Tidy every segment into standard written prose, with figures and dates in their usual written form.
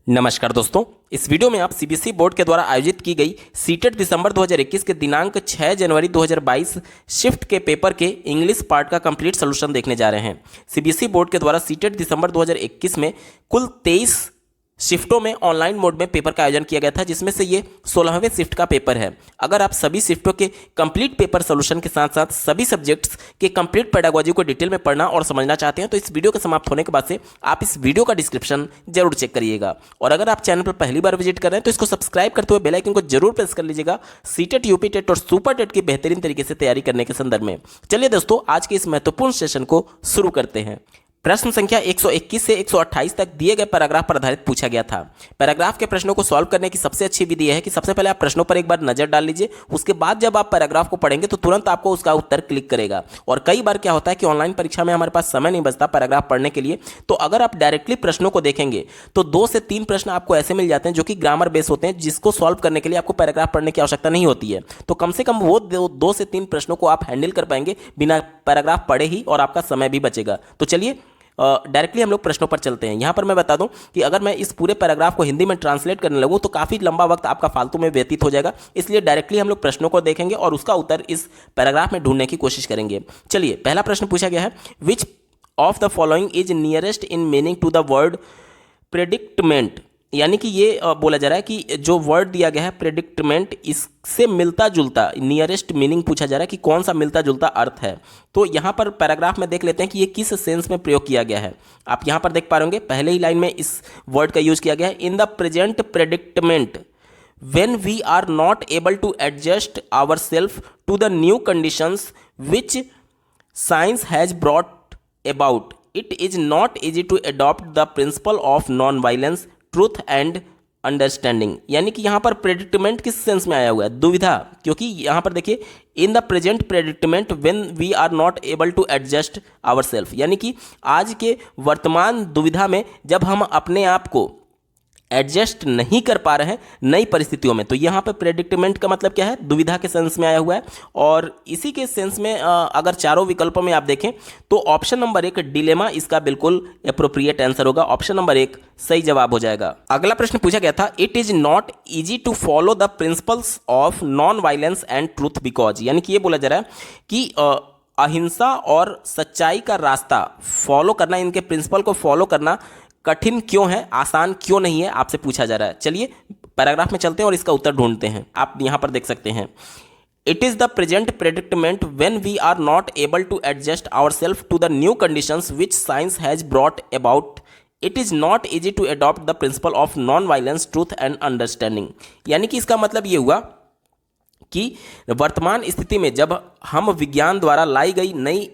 नमस्कार दोस्तों, इस वीडियो में आप सीबीएसई बोर्ड के द्वारा आयोजित की गई सीटेट दिसंबर 2021 के दिनांक 6 जनवरी 2022 शिफ्ट के पेपर के इंग्लिश पार्ट का कंप्लीट सॉल्यूशन देखने जा रहे हैं। सीबीएसई बोर्ड के द्वारा सीटेट दिसंबर 2021 में कुल 23 शिफ्टों में ऑनलाइन मोड में पेपर का आयोजन किया गया था, जिसमें से ये 16वें शिफ्ट का पेपर है। अगर आप सभी शिफ्टों के कंप्लीट पेपर सॉल्यूशन के साथ साथ सभी सब्जेक्ट्स के कंप्लीट पेडागोजी को डिटेल में पढ़ना और समझना चाहते हैं तो इस वीडियो के समाप्त होने के बाद से आप इस वीडियो का डिस्क्रिप्शन जरूर चेक करिएगा। और अगर आप चैनल पर पहली बार विजिट कर रहे हैं तो इसको सब्सक्राइब करते हुए बेल आइकन को जरूर प्रेस कर लीजिएगा सीटेट, यूपी टेट और सुपर टेट की बेहतरीन तरीके से तैयारी करने के संदर्भ में। चलिए दोस्तों, आज के इस महत्वपूर्ण सेशन को शुरू करते हैं। प्रश्न संख्या 121 से 128 तक दिए गए पैराग्राफ पर आधारित पूछा गया था। पैराग्राफ के प्रश्नों को सॉल्व करने की सबसे अच्छी विधि यह है कि सबसे पहले आप प्रश्नों पर एक बार नजर डाल लीजिए, उसके बाद जब आप पैराग्राफ को पढ़ेंगे तो तुरंत आपको उसका उत्तर क्लिक करेगा। और कई बार क्या होता है कि ऑनलाइन परीक्षा में हमारे पास समय नहीं बचता पैराग्राफ पढ़ने के लिए, तो अगर आप डायरेक्टली प्रश्नों को देखेंगे तो 2 से 3 प्रश्न आपको ऐसे मिल जाते हैं जो कि ग्रामर बेस होते हैं, जिसको सॉल्व करने के लिए आपको पैराग्राफ पढ़ने की आवश्यकता नहीं होती है। तो कम से कम वो 2 से 3 प्रश्नों को आप हैंडल कर पाएंगे बिना पैराग्राफ पढ़े ही, और आपका समय भी बचेगा। तो चलिए डायरेक्टली हम लोग प्रश्नों पर चलते हैं। यहाँ पर मैं बता दूं कि अगर मैं इस पूरे पैराग्राफ को हिंदी में ट्रांसलेट करने लगूँ तो काफ़ी लंबा वक्त आपका फालतू में व्यतीत हो जाएगा, इसलिए डायरेक्टली हम लोग प्रश्नों को देखेंगे और उसका उत्तर इस पैराग्राफ में ढूंढने की कोशिश करेंगे। चलिए, पहला प्रश्न पूछा गया है, which of the following is nearest in meaning to the word predicament. यानी कि ये बोला जा रहा है कि जो वर्ड दिया गया है प्रेडिक्टमेंट, इससे मिलता जुलता नियरेस्ट मीनिंग पूछा जा रहा है कि कौन सा मिलता जुलता अर्थ है। तो यहाँ पर पैराग्राफ में देख लेते हैं कि ये किस सेंस में प्रयोग किया गया है। आप यहाँ पर देख पा रहे पहले ही लाइन में इस वर्ड का यूज किया गया है, in the present predicament when we are not able to adjust ourselves to the new conditions which science has brought about, it is not easy to adopt the principle of non-violence, truth and understanding. यानी कि यहाँ पर प्रेडिक्टमेंट किस sense में आया हुआ है? दुविधा, क्योंकि यहाँ पर देखिए in the present predicament when we are not able to adjust our self, यानी कि आज के वर्तमान दुविधा में जब हम अपने आप को एडजस्ट नहीं कर पा रहे हैं नई परिस्थितियों में, तो यहाँ पर प्रेडिक्टमेंट का मतलब क्या है? दुविधा के सेंस में आया हुआ है। और इसी के सेंस में अगर चारों विकल्पों में आप देखें तो ऑप्शन नंबर 1 डिलेमा इसका बिल्कुल एप्रोप्रिएट आंसर होगा। ऑप्शन नंबर 1 सही जवाब हो जाएगा। अगला प्रश्न पूछा गया था, it is not easy to follow the principles of non violence and truth because. यानी कि ये बोला जा रहा है कि अहिंसा और सच्चाई का रास्ता फॉलो करना, इनके प्रिंसिपल को फॉलो करना कठिन क्यों है, आसान क्यों नहीं है, आपसे पूछा जा रहा है। चलिए पैराग्राफ में चलते हैं और इसका उत्तर ढूंढते हैं। आप यहाँ पर देख सकते हैं, it is the present predicament when we are not able to adjust ourself to the new conditions which science has brought about, it is not easy to adopt the principle of non violence, truth and understanding. यानी कि इसका मतलब ये हुआ कि वर्तमान स्थिति में जब हम विज्ञान द्वारा लाई गई नई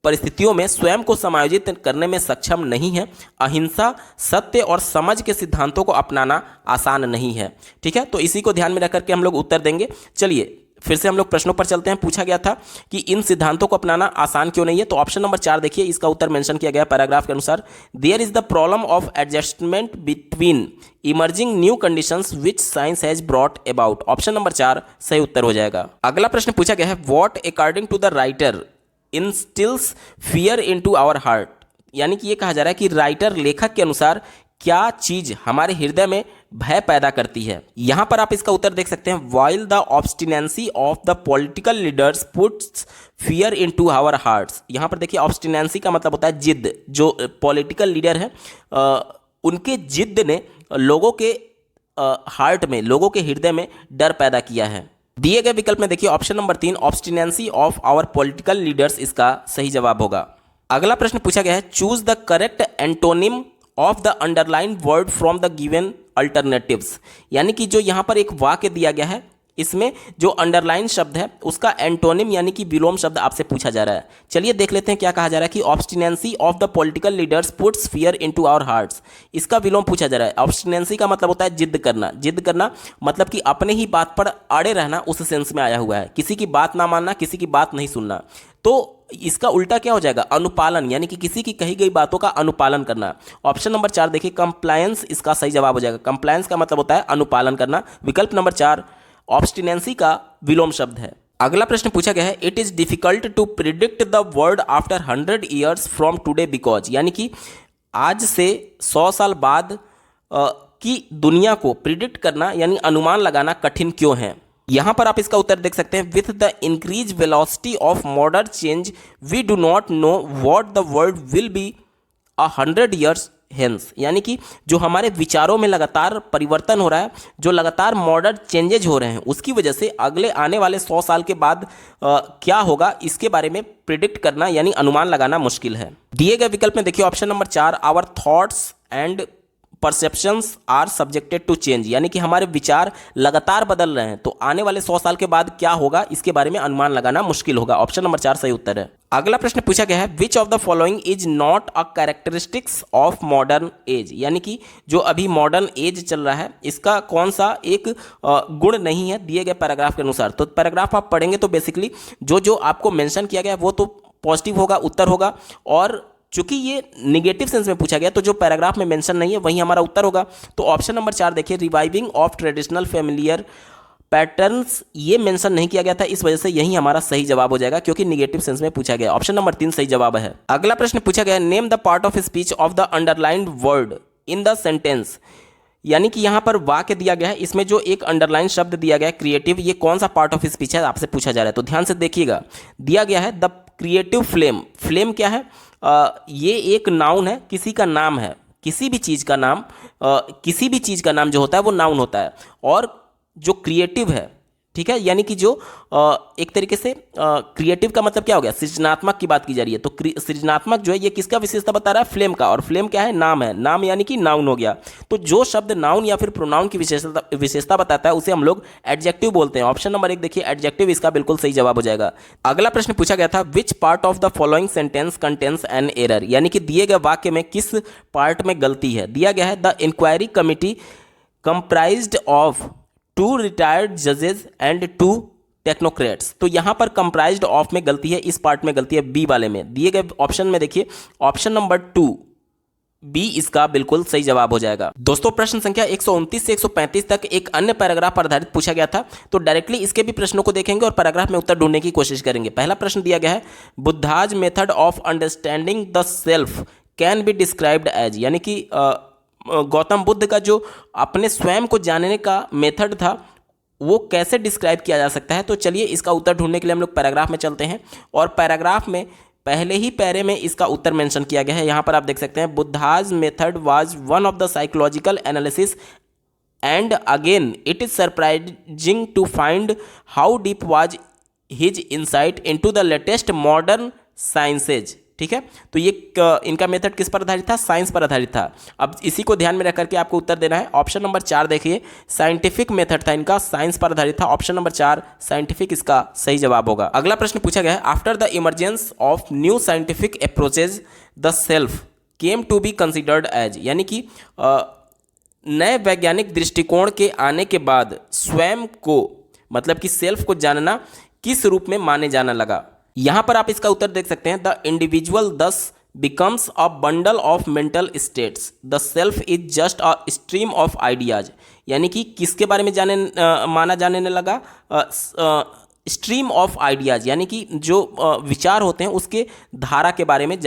परिस्थितियों में स्वयं को समायोजित करने में सक्षम नहीं है, अहिंसा, सत्य और समझ के सिद्धांतों को अपनाना आसान नहीं है। ठीक है, तो इसी को ध्यान में रख करके हम लोग उत्तर देंगे। चलिए फिर से हम लोग प्रश्नों पर चलते हैं। पूछा गया था कि इन सिद्धांतों को अपनाना आसान क्यों नहीं है, तो ऑप्शन नंबर 4 देखिए, इसका उत्तर मेंशन किया गया पैराग्राफ के अनुसार, there is the problem of adjustment between emerging new conditions which science has brought about. Option number 4 सही उत्तर हो जाएगा। अगला प्रश्न पूछा गया है, what according to the writer instills fear into our heart. यानी कि ये कहा जा रहा है कि राइटर, लेखक के अनुसार क्या चीज हमारे हृदय में भय पैदा करती है। यहां पर आप इसका उत्तर देख सकते हैं, while the obstinacy of the political leaders puts fear into our hearts. यहां पर देखिए ऑब्स्टिनेंसी का मतलब होता है जिद। जो पॉलिटिकल लीडर है उनके जिद ने लोगों के हार्ट में, लोगों के हृदय में डर पैदा किया है। दिए गए विकल्प में देखिए option number 3 obstinacy of our political leaders इसका सही जवाब होगा। अगला प्रश्न पूछा गया है, choose the correct antonym of the underline word from the given alternatives. यानी कि जो यहाँ पर एक वाक्य दिया गया है, इसमें जो अंडरलाइन शब्द है उसका एंटोनिम यानी कि विलोम शब्द आपसे पूछा जा रहा है। चलिए देख लेते हैं क्या कहा जा रहा है कि obstinacy of the political leaders puts fear into our hearts, इसका विलोम पूछा जा रहा है। ऑब्स्टिनेंसी का मतलब होता है जिद करना। जिद करना मतलब कि अपने ही बात पर अड़े रहना, उस सेंस में आया हुआ है, किसी की बात ना मानना, किसी की बात नहीं सुनना। तो इसका उल्टा क्या हो जाएगा? अनुपालन, यानी कि किसी की कही गई बातों का अनुपालन करना। ऑप्शन नंबर 4 देखिए, कंप्लायंस इसका सही जवाब हो जाएगा। कंप्लायंस का मतलब होता है अनुपालन करना। विकल्प नंबर 4 ऑब्स्टिनेंसी का विलोम शब्द है। अगला प्रश्न पूछा गया है, it is difficult to predict the world after 100 years from today because. यानी कि आज से 100 साल बाद की दुनिया को प्रिडिक्ट करना यानी अनुमान लगाना कठिन क्यों है? यहां पर आप इसका उत्तर देख सकते हैं, with the increase velocity of modern change we do not know what the world will be 100 years hence. यानी कि जो हमारे विचारों में लगातार परिवर्तन हो रहा है, जो लगातार मॉडर्न चेंजेज हो रहे हैं, उसकी वजह से अगले आने वाले 100 साल के बाद क्या होगा इसके बारे में प्रिडिक्ट करना यानी अनुमान लगाना मुश्किल है। दिए गए विकल्प में देखिए option number 4, our thoughts and perceptions are subjected to change, यानी कि हमारे विचार लगातार बदल रहे हैं, तो आने वाले 100 साल के बाद क्या होगा इसके बारे में अनुमान लगाना मुश्किल होगा। ऑप्शन नंबर 4 सही उत्तर है। अगला प्रश्न पूछा गया है, which of the following is not a characteristics of modern age, यानी कि जो अभी मॉडर्न एज चल रहा है इसका कौन सा एक गुण नहीं है दिए गए पैराग्राफ के अनुसार। तो पैराग्राफ आप पढ़ेंगे तो बेसिकली जो जो आपको मेंशन किया गया है वो तो पॉजिटिव होगा, उत्तर होगा, और चूंकि ये निगेटिव सेंस में पूछा गया तो जो पैराग्राफ में मेंशन नहीं है वही हमारा उत्तर होगा। तो ऑप्शन नंबर 4 देखिए, reviving of traditional familiar patterns, ये मेंशन नहीं किया गया था, इस वजह से यही हमारा सही जवाब हो जाएगा क्योंकि निगेटिव सेंस में पूछा गया। ऑप्शन नंबर 3 सही जवाब है। अगला प्रश्न पूछा गया, name the part of speech of the underlined word in the sentence, यानी कि यहाँ पर वाक्य दिया गया है, इसमें जो एक अंडरलाइन शब्द दिया गया है क्रिएटिव, ये कौन सा पार्ट ऑफ स्पीच है आपसे पूछा जा रहा है। तो ध्यान से देखिएगा, दिया गया है द क्रिएटिव फ्लेम। फ्लेम क्या है? ये एक नाउन है, किसी का नाम है, किसी भी चीज़ का नाम, किसी भी चीज़ का नाम जो होता है वो नाउन होता है। और जो क्रिएटिव है, ठीक है, यानी कि जो एक तरीके से क्रिएटिव का मतलब क्या हो गया, सृजनात्मक की बात की जा रही है। तो सृजनात्मक जो है ये किसका विशेषता बता रहा है? फ्लेम का। और फ्लेम क्या है? नाम है। नाम यानी कि नाउन हो गया। तो जो शब्द नाउन या फिर प्रोनाउन की विशेषता बताता है उसे हम लोग एडजेक्टिव बोलते हैं। ऑप्शन नंबर 1 देखिए, एडजेक्टिव इसका बिल्कुल सही जवाब हो जाएगा। अगला प्रश्न पूछा गया था, which part of the following sentence contains an error, यानी कि दिए गए वाक्य में किस पार्ट में गलती है। दिया गया है, the inquiry committee comprised of 2 retired जजेस एंड 2 टेक्नोक्रेट्स। तो यहां पर कंप्राइज्ड ऑफ में गलती है, इस पार्ट में गलती है, बी वाले में। दिए गए ऑप्शन में देखिए ऑप्शन नंबर 2 बी इसका बिल्कुल सही जवाब हो जाएगा। दोस्तों प्रश्न संख्या 129 से 135 तक एक अन्य पैराग्राफ पर आधारित पूछा गया था, तो डायरेक्टली इसके भी प्रश्नों को देखेंगे और पैराग्राफ में उत्तर ढूंढने की कोशिश करेंगे। पहला प्रश्न दिया गया है, Buddha's method of understanding the self can be described as, यानी कि गौतम बुद्ध का जो अपने स्वयं को जानने का मेथड था वो कैसे डिस्क्राइब किया जा सकता है। तो चलिए इसका उत्तर ढूंढने के लिए हम लोग पैराग्राफ में चलते हैं, और पैराग्राफ में पहले ही पैरे में इसका उत्तर मेंशन किया गया है। यहाँ पर आप देख सकते हैं, Buddha's method was one of the psychological analysis and again it is surprising to find how deep was his insight into the latest modern sciences. ठीक है, तो ये इनका मेथड किस पर आधारित था? साइंस पर आधारित था। अब इसी को ध्यान में रख करके आपको उत्तर देना है। ऑप्शन नंबर 4 देखिए, साइंटिफिक मेथड था इनका, साइंस पर आधारित था। ऑप्शन नंबर 4 साइंटिफिक इसका सही जवाब होगा। अगला प्रश्न पूछा गया है, after the emergence of new scientific approaches the self came to be considered as, यानी कि नए वैज्ञानिक दृष्टिकोण के आने के बाद स्वयं को, मतलब कि सेल्फ को जानना किस रूप में माने जाने लगा। यहां पर आप इसका उत्तर देख सकते हैं, द इंडिविजुअल दस becomes a bundle of mental states, the self is just a stream of ideas, यानी कि किसके बारे में माना जाने लगा? स्ट्रीम ऑफ आइडियाज, यानी कि जो विचार होते हैं उसके धारा के बारे में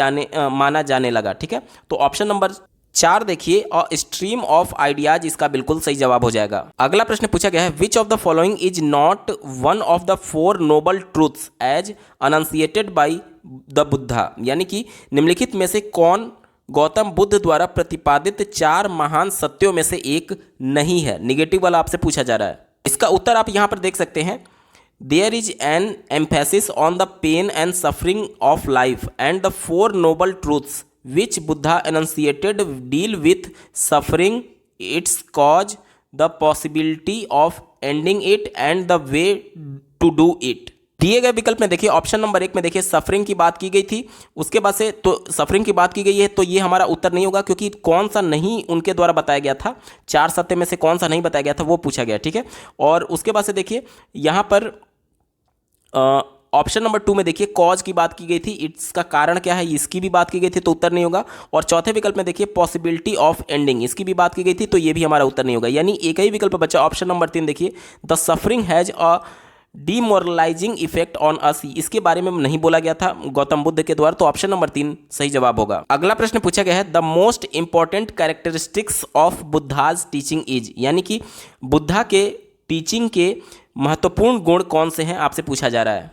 माना जाने लगा। ठीक है, तो ऑप्शन नंबर 4 देखिए, और स्ट्रीम ऑफ आइडियाज इसका बिल्कुल सही जवाब हो जाएगा। अगला प्रश्न पूछा गया है, which of the following is not one of the 4 noble truths as enunciated by the Buddha, यानी कि निम्नलिखित में से कौन गौतम बुद्ध द्वारा प्रतिपादित 4 महान सत्यों में से एक नहीं है। निगेटिव वाला आपसे पूछा जा रहा है। इसका उत्तर आप यहां पर देख सकते हैं, there is an emphasis on the pain and suffering of life and the 4 noble truths which Buddha enunciated deal with suffering, its cause, the possibility of ending it and the way to do it। दिए गए विकल्प में देखिए option number 1 में देखिए suffering की बात की गई थी, उसके बाद से तो सफरिंग की बात की गई है, तो ये हमारा उत्तर नहीं होगा क्योंकि कौन सा नहीं उनके द्वारा बताया गया था, 4 सत्य में से कौन सा नहीं बताया गया था वो पूछा गया। ठीक है, और उसके बाद से देखिए यहाँ पर ऑप्शन नंबर 2 में देखिए कॉज की बात की गई थी, इसका कारण क्या है इसकी भी बात की गई थी, तो उत्तर नहीं होगा। और चौथे विकल्प में देखिए पॉसिबिलिटी ऑफ एंडिंग, इसकी भी बात की गई थी, तो ये भी हमारा उत्तर नहीं होगा। यानी एक ही विकल्प बचा ऑप्शन नंबर 3 देखिए, the suffering has a demoralising effect on us, इसके बारे में नहीं बोला गया था गौतम बुद्ध के द्वारा, तो ऑप्शन नंबर 3 सही जवाब होगा। अगला प्रश्न पूछा गया है the most important characteristics of Buddha's teaching is, यानी कि बुद्धा के टीचिंग के महत्वपूर्ण गुण कौन से हैं, आपसे पूछा जा रहा है।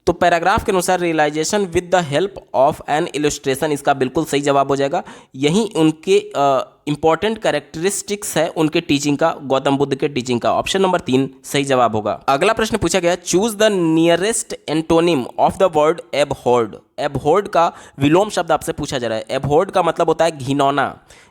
तो पैराग्राफ के अनुसार realisation with the help of an illustration, इसका बिल्कुल सही जवाब हो जाएगा। यही उनके इंपॉर्टेंट कैरेक्टरिस्टिक्स है उनके टीचिंग का, गौतम बुद्ध के टीचिंग का। ऑप्शन नंबर 3 सही जवाब होगा। अगला प्रश्न पूछा गया choose the nearest antonym of the word abhorred. Abhorred का विलोम शब्द आपसे पूछा जा रहा है। एबहॉर्ड का मतलब होता है घिनौना।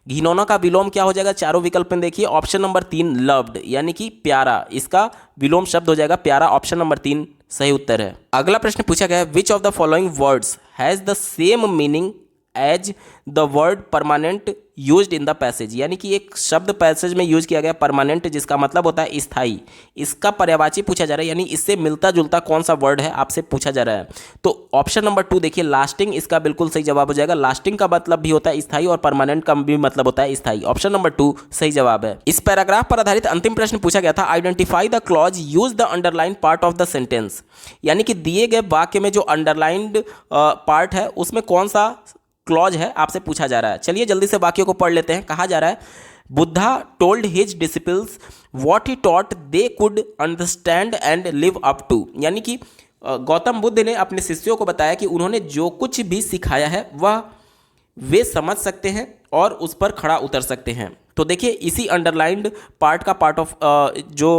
घिनौना का विलोम क्या हो जाएगा, चारों विकल्प में देखिए। ऑप्शन नंबर 3 लव्ड, यानी कि प्यारा, इसका विलोम शब्द हो जाएगा प्यारा। ऑप्शन नंबर 3 सही उत्तर है। अगला प्रश्न पूछा गया है which of the following words has the same meaning as the word permanent used in the passage, यानी कि एक शब्द पैसेज में यूज किया गया परमानेंट, जिसका मतलब होता है स्थायी, इसका पर्यायवाची पूछा जा रहा है, यानी इससे मिलता जुलता कौन सा वर्ड है आपसे पूछा जा रहा है। तो ऑप्शन नंबर 2 देखिए लास्टिंग, इसका बिल्कुल सही जवाब हो जाएगा। लास्टिंग का मतलब भी होता है स्थायी और परमानेंट का भी मतलब होता है स्थायी। ऑप्शन नंबर 2 सही जवाब है। इस पैराग्राफ पर आधारित अंतिम प्रश्न पूछा गया था identify the clause use the underline part of the sentence, यानी कि दिए गए वाक्य में जो अंडरलाइंड पार्ट है उसमें कौन सा क्लॉज है आपसे पूछा जा रहा है। चलिए जल्दी से वाक्यों को पढ़ लेते हैं। कहा जा रहा है Buddha told his disciples what he taught they could understand and live up to, यानी कि गौतम बुद्ध ने अपने शिष्यों को बताया कि उन्होंने जो कुछ भी सिखाया है वह वे समझ सकते हैं और उस पर खड़ा उतर सकते हैं। तो देखिए इसी अंडरलाइंड पार्ट का पार्ट ऑफ जो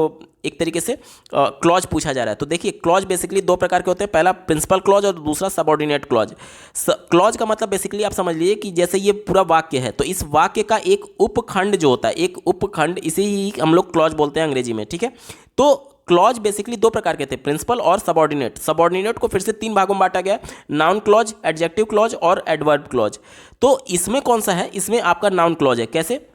एक तरीके से क्लॉज पूछा जा रहा है। तो देखिए क्लॉज बेसिकली दो प्रकार के होते हैं, पहला प्रिंसिपल क्लॉज और दूसरा सबऑर्डिनेट क्लॉज। क्लॉज का मतलब बेसिकली आप समझ लीजिए कि जैसे ये पूरा वाक्य है तो इस वाक्य का एक उपखंड जो होता है, एक उपखंड, इसे ही हम लोग क्लॉज बोलते हैं अंग्रेजी में, ठीक है। तो क्लॉज बेसिकली दो प्रकार के थे, प्रिंसिपल और सबऑर्डिनेट। सबऑर्डिनेट को फिर से 3 भागों में बांटा गया, नाउन क्लॉज, एडजेक्टिव क्लॉज और एडवर्ब क्लॉज। तो इसमें कौन सा है, इसमें आपका नाउन क्लॉज है। कैसे,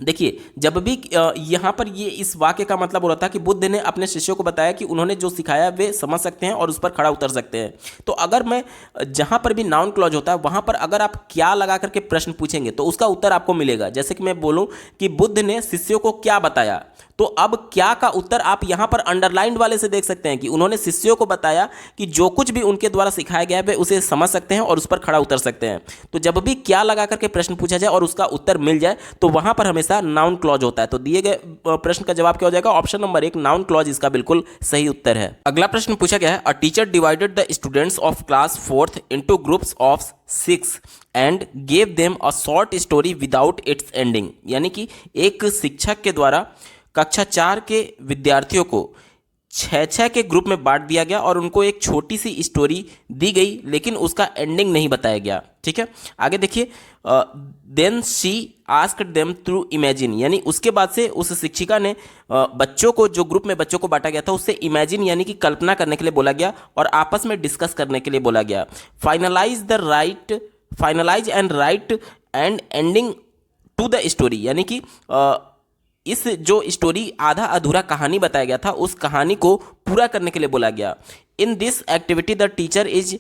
देखिए जब भी यहाँ पर ये इस वाक्य का मतलब हो रहा था कि बुद्ध ने अपने शिष्यों को बताया कि उन्होंने जो सिखाया वे समझ सकते हैं और उस पर खड़ा उतर सकते हैं। तो अगर मैं जहाँ पर भी नाउन क्लॉज होता है वहाँ पर अगर आप क्या लगा करके प्रश्न पूछेंगे तो उसका उत्तर आपको मिलेगा। जैसे कि मैं बोलूँ कि बुद्ध ने शिष्यों को क्या बताया, तो अब क्या का उत्तर आप यहाँ पर अंडरलाइंड वाले से देख सकते हैं कि उन्होंने शिष्यों को बताया कि जो कुछ भी उनके द्वारा सिखाया गया है वे उसे समझ सकते हैं और उस पर खड़ा उतर सकते हैं। तो जब भी क्या लगा करके प्रश्न पूछा जाए और उसका उत्तर मिल जाए तो वहां पर हमेशा नाउन क्लॉज होता है। तो दिए गए प्रश्न का जवाब क्या हो जाएगा, ऑप्शन नंबर 1 नाउन क्लॉज इसका बिल्कुल सही उत्तर है। अगला प्रश्न पूछा गया है a teacher divided the students of class 4th into groups of 6 and gave them a short story without its ending, यानी कि एक शिक्षक के द्वारा कक्षा 4 के विद्यार्थियों को 6-6 के ग्रुप में बांट दिया गया और उनको एक छोटी सी स्टोरी दी गई लेकिन उसका एंडिंग नहीं बताया गया, ठीक है। आगे देखिए then she asked them through imagine, यानी उसके बाद से उस शिक्षिका ने बच्चों को, जो ग्रुप में बच्चों को बांटा गया था, उससे इमेजिन यानी कि कल्पना करने के लिए बोला गया और आपस में डिस्कस करने के लिए बोला गया। Finalise and write and ending to the story, यानी कि इस जो स्टोरी आधा अधूरा कहानी बताया गया था उस कहानी को पूरा करने के लिए बोला गया। In this activity the teacher is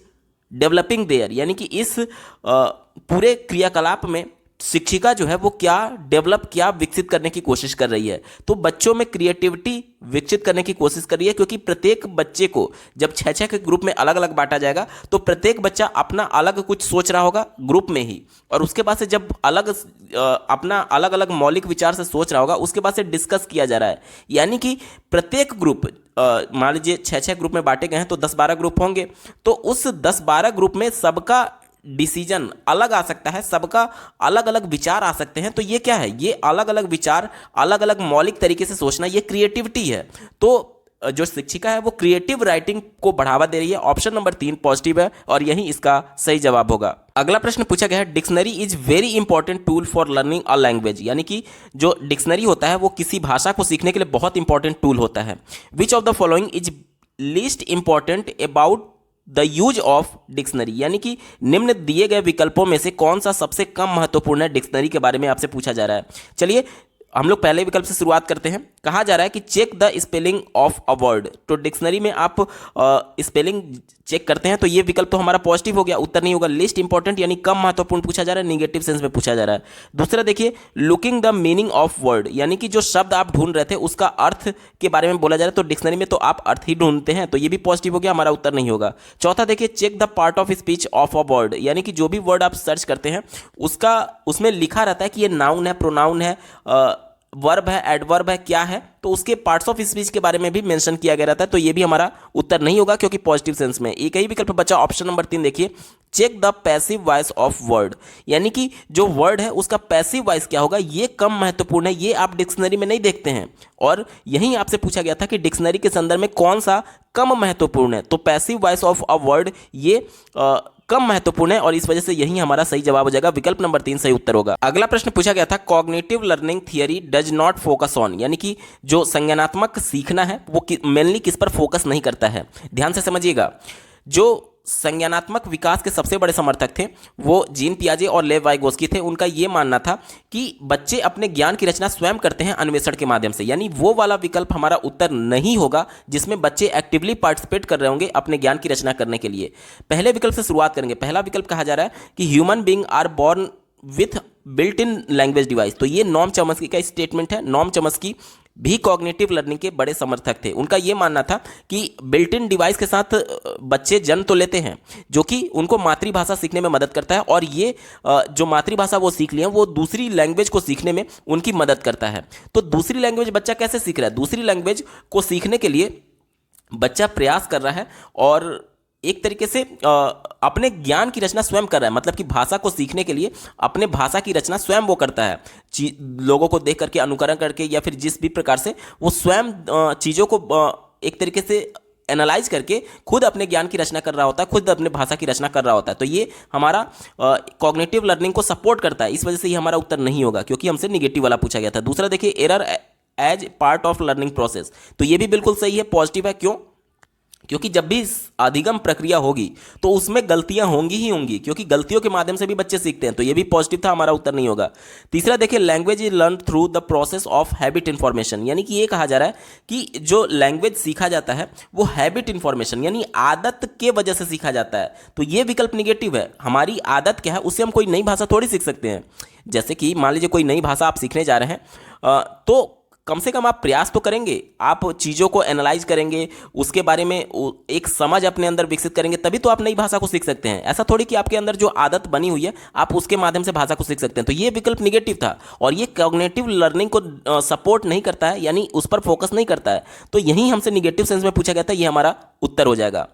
developing there, यानी कि इस पूरे क्रियाकलाप में शिक्षिका जो है वो क्या डेवलप, क्या विकसित करने की कोशिश कर रही है। तो बच्चों में क्रिएटिविटी विकसित करने की कोशिश कर रही है, क्योंकि प्रत्येक बच्चे को जब 6-6 के ग्रुप में अलग अलग बांटा जाएगा तो प्रत्येक बच्चा अपना अलग कुछ सोच रहा होगा ग्रुप में ही, और उसके बाद से जब अपना अलग अलग मौलिक विचार से सोच रहा होगा उसके बाद से डिस्कस किया जा रहा है। यानी कि प्रत्येक ग्रुप, मान लीजिए 6-6 ग्रुप में बांटे गए हैं तो 10-12 ग्रुप होंगे, तो उस 10-12 ग्रुप में सबका डिसीजन अलग आ सकता है, सबका अलग अलग विचार आ सकते हैं। तो ये क्या है, ये अलग अलग विचार, अलग अलग मौलिक तरीके से सोचना, ये क्रिएटिविटी है। तो जो शिक्षिका है वो क्रिएटिव राइटिंग को बढ़ावा दे रही है। ऑप्शन नंबर 3 पॉजिटिव है और यही इसका सही जवाब होगा। अगला प्रश्न पूछा गया है dictionary is very important tool for learning a language, यानी कि जो डिक्शनरी होता है वो किसी भाषा को सीखने के लिए बहुत इंपॉर्टेंट टूल होता है। Which of the following is least important about the use of dictionary, यानी कि निम्न दिए गए विकल्पों में से कौन सा सबसे कम महत्वपूर्ण है डिक्शनरी के बारे में आपसे पूछा जा रहा है। चलिए हम लोग पहले विकल्प से शुरुआत करते हैं। कहा जा रहा है कि check the spelling of a word, तो डिक्शनरी में आप स्पेलिंग चेक करते हैं तो ये विकल्प तो हमारा पॉजिटिव हो गया, उत्तर नहीं होगा। लिस्ट इंपॉर्टेंट यानी कम महत्वपूर्ण पूछा जा रहा है, निगेटिव सेंस में पूछा जा रहा है। दूसरा देखिए, looking the meaning of word, यानी कि जो शब्द आप ढूंढ रहे थे उसका अर्थ के बारे में बोला जा रहा है, तो डिक्शनरी में तो आप अर्थ ही ढूंढते हैं, तो ये भी पॉजिटिव हो गया, हमारा उत्तर नहीं होगा। चौथा देखिए, check the part of speech of a word, यानी कि जो भी वर्ड आप सर्च करते हैं उसका उसमें लिखा रहता है कि ये नाउन है, प्रोनाउन है, वर्ब है, एडवर्ब है, क्या है, तो उसके पार्ट्स ऑफ स्पीच के बारे में भी मेंशन किया गया रहता है, तो ये भी हमारा उत्तर नहीं होगा क्योंकि पॉजिटिव सेंस में। एक ही विकल्प बचा ऑप्शन नंबर 3 देखिए, check the passive voice of word, यानी कि जो वर्ड है उसका पैसिव वॉइस क्या होगा, ये कम महत्वपूर्ण है, ये आप डिक्शनरी में नहीं देखते हैं, और यहीं आपसे पूछा गया था कि डिक्शनरी के संदर्भ में कौन सा कम महत्वपूर्ण है, तो passive voice of a word ये कम महत्वपूर्ण है, और इस वजह से यही हमारा सही जवाब हो जाएगा, विकल्प नंबर 3 सही उत्तर होगा। अगला प्रश्न पूछा गया था, cognitive learning theory does not focus on, यानी कि जो संज्ञानात्मक सीखना है वो मेनली किस पर फोकस नहीं करता है। ध्यान से समझिएगा, जो संज्ञानात्मक विकास के सबसे बड़े समर्थक थे वो जीन पियाजे और लेव वाइगोस्की थे। उनका ये मानना था कि बच्चे अपने ज्ञान की रचना स्वयं करते हैं अन्वेषण के माध्यम से, यानी वो वाला विकल्प हमारा उत्तर नहीं होगा जिसमें बच्चे एक्टिवली पार्टिसिपेट कर रहे होंगे अपने ज्ञान की रचना करने के लिए। पहले विकल्प से शुरुआत करेंगे। पहला विकल्प कहा जा रहा है कि human being are born with built in language device, तो ये नॉम चॉम्स्की का स्टेटमेंट है। नॉम चॉम्स्की भी कॉग्निटिव लर्निंग के बड़े समर्थक थे। उनका ये मानना था कि बिल्ट इन डिवाइस के साथ बच्चे जन्म तो लेते हैं जो कि उनको मातृभाषा सीखने में मदद करता है, और ये जो मातृभाषा वो सीख लिए हैं वो दूसरी लैंग्वेज को सीखने में उनकी मदद करता है। तो दूसरी लैंग्वेज बच्चा कैसे सीख रहा है, दूसरी लैंग्वेज को सीखने के लिए बच्चा प्रयास कर रहा है और एक तरीके से अपने ज्ञान की रचना स्वयं कर रहा है, मतलब कि भाषा को सीखने के लिए अपने भाषा की रचना स्वयं वो करता है, लोगों को देख करके, अनुकरण करके, या फिर जिस भी प्रकार से वो स्वयं चीज़ों को एक तरीके से एनालाइज करके खुद अपने ज्ञान की रचना कर रहा होता है, खुद अपने भाषा की रचना कर रहा होता है। तो ये हमारा कॉग्निटिव लर्निंग को सपोर्ट करता है, इस वजह से ये हमारा उत्तर नहीं होगा क्योंकि हमसे निगेटिव वाला पूछा गया था। दूसरा देखिए, error as part of learning process, तो ये भी बिल्कुल सही है, पॉजिटिव है। क्यों? क्योंकि जब भी अधिगम प्रक्रिया होगी तो उसमें गलतियां होंगी ही होंगी, क्योंकि गलतियों के माध्यम से भी बच्चे सीखते हैं, तो ये भी पॉजिटिव था, हमारा उत्तर नहीं होगा। तीसरा देखिए, language is learn through the process of habit information, यानी कि ये कहा जा रहा है कि जो लैंग्वेज सीखा जाता है वो हैबिट इन्फॉर्मेशन यानी आदत के वजह से सीखा जाता है, तो ये विकल्प निगेटिव है। हमारी आदत क्या है, उससे हम कोई नई भाषा थोड़ी सीख सकते हैं। जैसे कि मान लीजिए कोई नई भाषा आप सीखने जा रहे हैं, तो कम से कम आप प्रयास तो करेंगे, आप चीज़ों को एनालाइज करेंगे, उसके बारे में एक समझ अपने अंदर विकसित करेंगे, तभी तो आप नई भाषा को सीख सकते हैं। ऐसा थोड़ी कि आपके अंदर जो आदत बनी हुई है आप उसके माध्यम से भाषा को सीख सकते हैं। तो ये विकल्प निगेटिव था और ये कॉग्निटिव लर्निंग को सपोर्ट नहीं करता है, यानी उस पर फोकस नहीं करता है, तो यहीं हमसे निगेटिव सेंस में पूछा गया था, ये हमारा उत्तर हो जाएगा।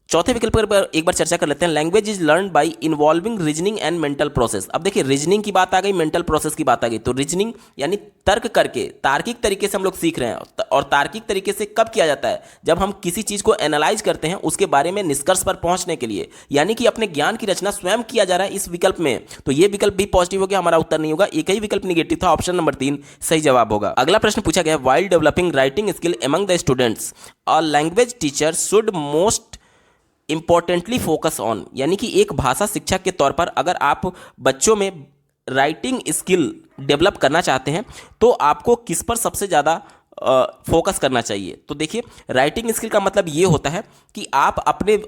चौथे विकल्प पर एक बार चर्चा कर लेते हैं। Language is learn by involving reasoning and mental process. अब देखिए, रीजनिंग की बात आ गई, मेंटल प्रोसेस की बात आ गई। तो रीजनिंग यानी तर्क करके तार्किक तरीके से हम लोग सीख रहे हैं, और तार्किक तरीके से कब किया जाता है, जब हम किसी चीज़ को एनालाइज करते हैं उसके बारे में निष्कर्ष पर पहुंचने के लिए, यानी कि अपने ज्ञान की रचना स्वयं किया जा रहा है इस विकल्प में। तो ये विकल्प भी पॉजिटिव हो गया, हमारा उत्तर नहीं होगा। एक ही विकल्प निगेटिव था, ऑप्शन नंबर 3 सही जवाब होगा। अगला प्रश्न पूछा गया, while developing writing skill among the students a language teacher should most importantly focus on, यानी कि एक भाषा शिक्षक के तौर पर अगर आप बच्चों में राइटिंग स्किल डेवलप करना चाहते हैं तो आपको किस पर सबसे ज़्यादा फोकस करना चाहिए। तो देखिए, राइटिंग स्किल का मतलब ये होता है कि आप अपने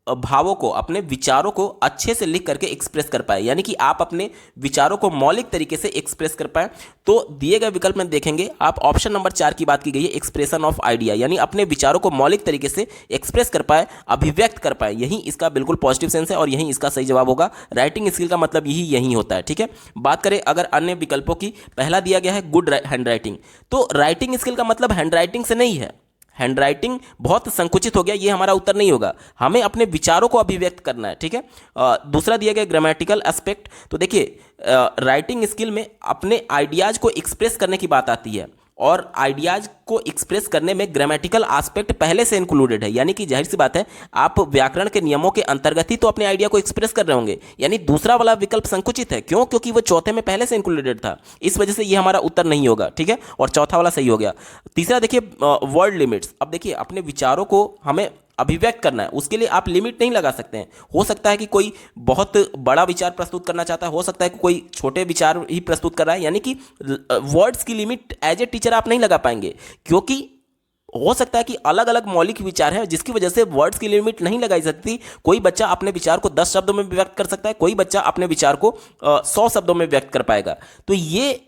भावों को, अपने विचारों को अच्छे से लिख करके एक्सप्रेस कर पाए, यानी कि आप अपने विचारों को मौलिक तरीके से एक्सप्रेस कर पाए। तो दिए गए विकल्प में देखेंगे आप, ऑप्शन नंबर 4 की बात की गई है, एक्सप्रेशन ऑफ आइडिया, यानी अपने विचारों को मौलिक तरीके से एक्सप्रेस कर पाए, अभिव्यक्त कर पाए, यही इसका बिल्कुल पॉजिटिव सेंस है और यही इसका सही जवाब होगा। राइटिंग स्किल का मतलब यही होता है। ठीक है, बात करें अगर अन्य विकल्पों की, पहला दिया गया है गुड हैंड राइटिंग, तो राइटिंग स्किल का मतलब हैंड राइटिंग से नहीं है, हैंड राइटिंग बहुत संकुचित हो गया, ये हमारा उत्तर नहीं होगा। हमें अपने विचारों को अभिव्यक्त करना है। ठीक है, दूसरा दिया गया ग्रामेटिकल एस्पेक्ट, तो देखिए राइटिंग स्किल में अपने आइडियाज को एक्सप्रेस करने की बात आती है, और आइडियाज को एक्सप्रेस करने में ग्रामेटिकल एस्पेक्ट पहले से इंक्लूडेड है, यानी कि जाहिर सी बात है आप व्याकरण के नियमों के अंतर्गत ही तो अपने आइडिया को एक्सप्रेस कर रहे होंगे, यानी दूसरा वाला विकल्प संकुचित है। क्यों? क्योंकि वो चौथे में पहले से इंक्लूडेड था, इस वजह से ये हमारा उत्तर नहीं होगा। ठीक है, और चौथा वाला सही हो गया। तीसरा देखिए, वर्ड लिमिट्स। अब देखिए, अपने विचारों को हमें अभिव्यक्त करना है, उसके लिए आप लिमिट नहीं लगा सकते हैं। हो सकता है कि कोई बहुत बड़ा विचार प्रस्तुत करना चाहता है, हो सकता है कि कोई छोटे विचार ही प्रस्तुत कर रहा है, यानी कि वर्ड्स की लिमिट एज ए टीचर आप नहीं लगा पाएंगे, क्योंकि हो सकता है कि अलग अलग मौलिक विचार हैं जिसकी वजह से वर्ड्स की लिमिट नहीं लगाई सकती। कोई बच्चा अपने विचार को 10 शब्दों में भी व्यक्त कर सकता है, कोई बच्चा अपने विचार को 100 शब्दों में व्यक्त कर पाएगा। तो ये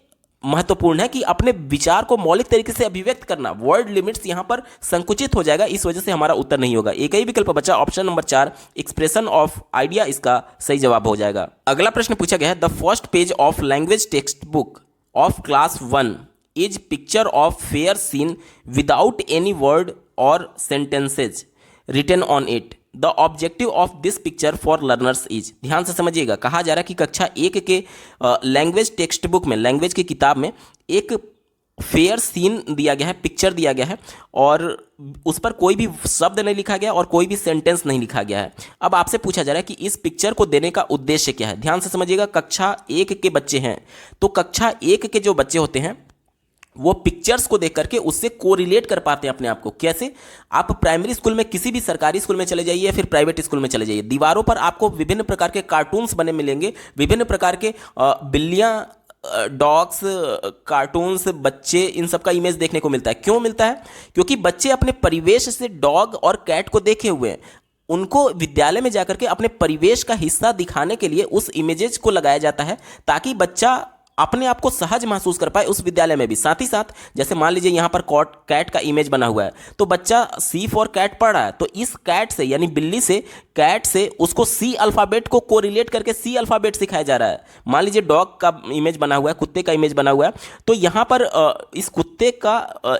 महत्वपूर्ण है कि अपने विचार को मौलिक तरीके से अभिव्यक्त करना, वर्ड लिमिट्स यहां पर संकुचित हो जाएगा, इस वजह से हमारा उत्तर नहीं होगा। एक ही विकल्प बचा option number 4, expression of idea, इसका सही जवाब हो जाएगा। अगला प्रश्न पूछा गया है, the first page of language textbook of class 1 is picture of fair scene without any word or sentences written on it. The objective of this picture for learners is. ध्यान से समझिएगा, कहा जा रहा है कि कक्षा 1 के लैंग्वेज टेक्स्ट बुक में, लैंग्वेज की किताब में एक फेयर सीन दिया गया है, पिक्चर दिया गया है, और उस पर कोई भी शब्द नहीं लिखा गया और कोई भी सेंटेंस नहीं लिखा गया है। अब आपसे पूछा जा रहा है कि इस पिक्चर को देने का उद्देश्य क्या है। ध्यान से समझिएगा, कक्षा 1 के बच्चे हैं, तो कक्षा 1 के जो बच्चे होते हैं वो पिक्चर्स को देख करके उससे कोरिलेट कर पाते हैं अपने आप को। कैसे? आप प्राइमरी स्कूल में, किसी भी सरकारी स्कूल में चले जाइए या फिर प्राइवेट स्कूल में चले जाइए, दीवारों पर आपको विभिन्न प्रकार के कार्टून्स बने मिलेंगे, विभिन्न प्रकार के बिल्लियां, डॉग्स, कार्टून्स, बच्चे, इन सब का इमेज देखने को मिलता है। क्यों मिलता है? क्योंकि बच्चे अपने परिवेश से डॉग और कैट को देखे हुए हैं। उनको विद्यालय में जाकर के अपने परिवेश का हिस्सा दिखाने के लिए उस इमेजेस को लगाया जाता है, ताकि बच्चा अपने आप को सहज महसूस कर पाए उस विद्यालय में भी। साथ ही साथ जैसे मान लीजिए यहाँ पर कैट का इमेज बना हुआ है, तो बच्चा सी फॉर कैट पढ़ रहा है, तो इस कैट से यानी बिल्ली से, कैट से उसको सी अल्फाबेट को कोरिलेट करके सी अल्फाबेट सिखाया जा रहा है। मान लीजिए डॉग का इमेज बना हुआ है, कुत्ते का इमेज बना हुआ है, तो यहाँ पर इस कुत्ते का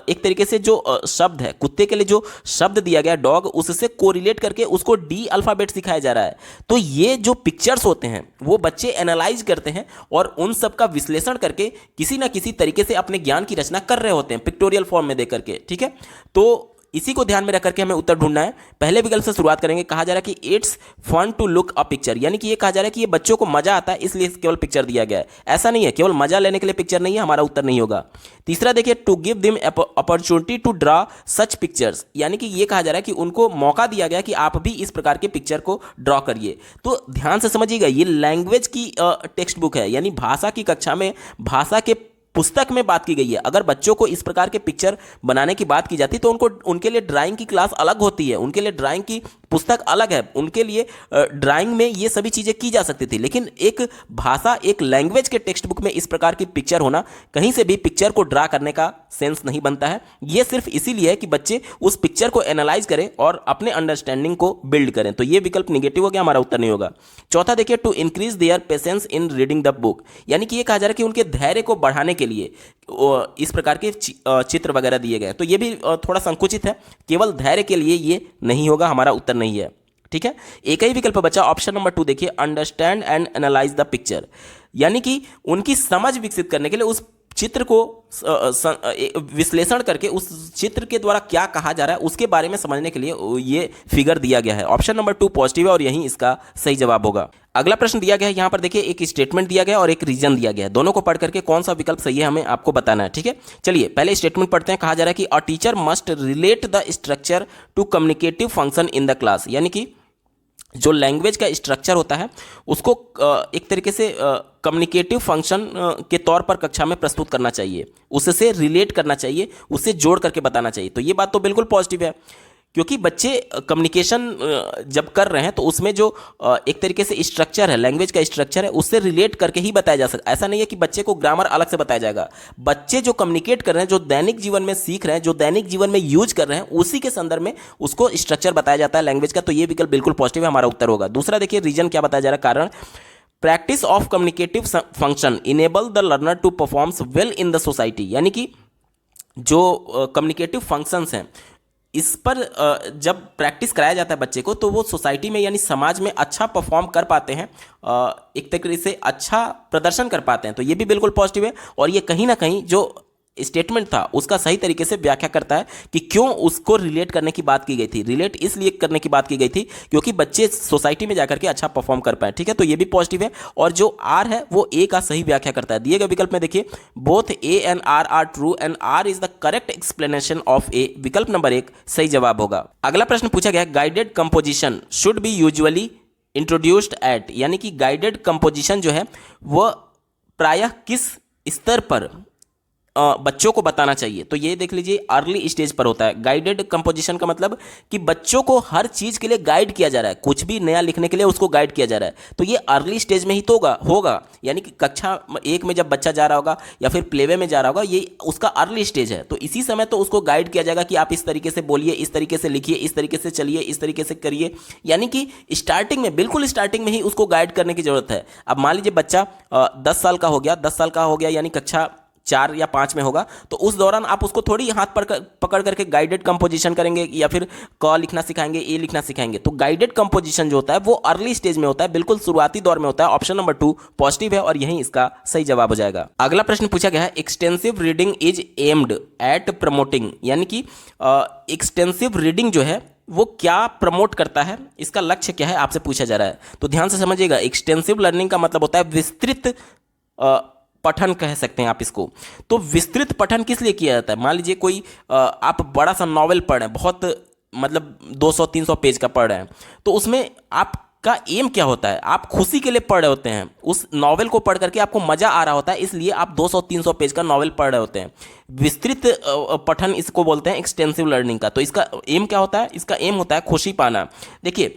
एक तरीके से जो शब्द है, कुत्ते के लिए जो शब्द दिया गया डॉग, उससे कोरिलेट करके उसको डी अल्फाबेट सिखाया जा रहा है। तो ये जो पिक्चर्स होते हैं वो बच्चे एनालाइज करते हैं और उन सब का विश्लेषण करके किसी ना किसी तरीके से अपने ज्ञान की रचना कर रहे होते हैं, पिक्टोरियल फॉर्म में दे करके। ठीक है, तो इसी को ध्यान में रख करके हमें उत्तर ढूंढना है। पहले विकल्प से शुरुआत करेंगे। कहा जा रहा है कि it's fun to look a picture, यानी कि ये कहा जा रहा है कि ये बच्चों को मजा आता है इसलिए केवल पिक्चर दिया गया है। ऐसा नहीं है, केवल मजा लेने के लिए पिक्चर नहीं है, हमारा उत्तर नहीं होगा। तीसरा देखिए, to give them opportunity to draw such pictures, यानी कि ये कहा जा रहा है कि उनको मौका दिया गया कि आप भी इस प्रकार के पिक्चर को ड्रॉ करिए। तो ध्यान से समझिएगा, ये लैंग्वेज की टेक्स्ट बुक है, यानी भाषा की कक्षा में, भाषा के पुस्तक में बात की गई है। अगर बच्चों को इस प्रकार के पिक्चर बनाने की बात की जाती तो उनके लिए ड्राइंग की क्लास अलग होती है, उनके लिए ड्राइंग की पुस्तक अलग है, उनके लिए ड्राइंग में ये सभी चीज़ें की जा सकती थी। लेकिन एक भाषा, एक लैंग्वेज के टेक्स्ट बुक में इस प्रकार की पिक्चर होना, कहीं से भी पिक्चर को ड्रा करने का सेंस नहीं बनता है। ये सिर्फ इसीलिए है कि बच्चे उस पिक्चर को एनालाइज करें और अपने अंडरस्टैंडिंग को बिल्ड करें। तो ये विकल्प निगेटिव हो गया, हमारा उत्तर नहीं होगा। चौथा देखिए, to increase their patience in reading the book, यानी कि ये कहा जा रहा है कि उनके धैर्य को बढ़ाने के लिए इस प्रकार के चित्र वगैरह दिए गए। तो ये भी थोड़ा संकुचित है, केवल धैर्य के लिए ये नहीं होगा, हमारा उत्तर नहीं है। ठीक है, एक ही विकल्प बचा ऑप्शन नंबर 2 देखिए, understand and analyse the picture, यानी कि उनकी समझ विकसित करने के लिए उस चित्र को विश्लेषण करके उस चित्र के द्वारा क्या कहा जा रहा है उसके बारे में समझने के लिए ये फिगर दिया गया है। ऑप्शन नंबर 2 पॉजिटिव है और यही इसका सही जवाब होगा। अगला प्रश्न दिया गया है, यहाँ पर देखिए एक स्टेटमेंट दिया गया है और एक रीजन दिया गया है। दोनों को पढ़ करके कौन सा विकल्प सही है हमें आपको बताना है। ठीक है, चलिए पहले स्टेटमेंट पढ़ते हैं। कहा जा रहा है कि a teacher must relate the structure to communicative function in the class, यानी कि जो लैंग्वेज का स्ट्रक्चर होता है उसको एक तरीके से कम्युनिकेटिव फंक्शन के तौर पर कक्षा में प्रस्तुत करना चाहिए, उससे रिलेट करना चाहिए, उससे जोड़ करके बताना चाहिए। तो ये बात तो बिल्कुल पॉजिटिव है, क्योंकि बच्चे कम्युनिकेशन जब कर रहे हैं तो उसमें जो एक तरीके से स्ट्रक्चर है, लैंग्वेज का स्ट्रक्चर है, उससे रिलेट करके ही बताया जा सकता है। ऐसा नहीं है कि बच्चे को ग्रामर अलग से बताया जाएगा। बच्चे जो कम्युनिकेट कर रहे हैं, जो दैनिक जीवन में सीख रहे हैं, जो दैनिक जीवन में यूज कर रहे हैं, उसी के संदर्भ में उसको स्ट्रक्चर बताया जाता है लैंग्वेज का। तो ये विकल्प बिल्कुल पॉजिटिव है, हमारा उत्तर होगा। दूसरा देखिए, रीजन क्या बताया जा रहा है, कारण, practice of communicative function enable the learner to performs well in the society, यानी कि जो कम्युनिकेटिव फंक्शंस हैं इस पर जब प्रैक्टिस कराया जाता है बच्चे को, तो वो सोसाइटी में यानी समाज में अच्छा परफॉर्म कर पाते हैं, एक तरीके से अच्छा प्रदर्शन कर पाते हैं। तो ये भी बिल्कुल पॉजिटिव है और ये कहीं ना कहीं जो स्टेटमेंट था उसका सही तरीके से व्याख्या करता है कि क्यों उसको रिलेट करने की बात की गई थी। रिलेट इसलिए करने की बात की गई थी क्योंकि बच्चे सोसाइटी में जाकर के अच्छा परफॉर्म कर पाए। ठीक है, तो ये भी पॉजिटिव है और जो आर है वो ए का सही व्याख्या करता है। दिए गए विकल्प में देखिए, both A and R are true and R is the correct explanation of A. विकल्प नंबर 1 सही जवाब होगा। अगला प्रश्न पूछा गया, guided composition should be usually introduced at, यानी कि गाइडेड कंपोजिशन जो है वह प्रायः किस स्तर पर बच्चों को बताना चाहिए। तो ये देख लीजिए अर्ली स्टेज पर होता है। गाइडेड कंपोजिशन का मतलब कि बच्चों को हर चीज के लिए गाइड किया जा रहा है, कुछ भी नया लिखने के लिए उसको गाइड किया जा रहा है। तो ये अर्ली स्टेज में ही तो होगा यानी कि कक्षा 1 में जब बच्चा जा रहा होगा या फिर प्लेवे में जा रहा होगा, ये उसका अर्ली स्टेज है। तो इसी समय तो उसको गाइड किया जाएगा कि आप इस तरीके से बोलिए, इस तरीके से लिखिए, इस तरीके से चलिए, इस तरीके से करिए। यानी कि स्टार्टिंग में, बिल्कुल स्टार्टिंग में ही उसको गाइड करने की जरूरत है। अब मान लीजिए बच्चा 10 साल का हो गया, 10 साल का हो गया यानी कक्षा 4 या 5 में होगा, तो उस दौरान आप उसको थोड़ी हाथ पकड़ करके गाइडेड कंपोजिशन करेंगे या फिर क लिखना सिखाएंगे, ए लिखना सिखाएंगे। तो गाइडेड कंपोजिशन जो होता है वो अर्ली स्टेज में होता है, बिल्कुल शुरुआती दौर में होता है। ऑप्शन नंबर 2 पॉजिटिव है और यही इसका सही जवाब हो जाएगा। अगला प्रश्न पूछा गया है, extensive reading is aimed at promoting, यानी कि एक्सटेंसिव रीडिंग जो है वो क्या प्रमोट करता है, इसका लक्ष्य क्या है, आपसे पूछा जा रहा है। तो ध्यान से समझिएगा, एक्सटेंसिव लर्निंग का मतलब होता है विस्तृत पठन कह सकते हैं आप इसको। तो विस्तृत पठन किस लिए किया जाता है? मान लीजिए कोई आप बड़ा सा नॉवेल पढ़ रहे हैं, बहुत मतलब 200-300 पेज का पढ़ रहे हैं, तो उसमें आपका एम क्या होता है? आप खुशी के लिए पढ़ रहे होते हैं, उस नॉवेल को पढ़ करके आपको मजा आ रहा होता है, इसलिए आप 200-300 पेज का नॉवेल पढ़ रहे होते हैं। विस्तृत पठन इसको बोलते हैं एक्सटेंसिव लर्निंग का। तो इसका एम क्या होता है? इसका एम होता है खुशी पाना। देखिए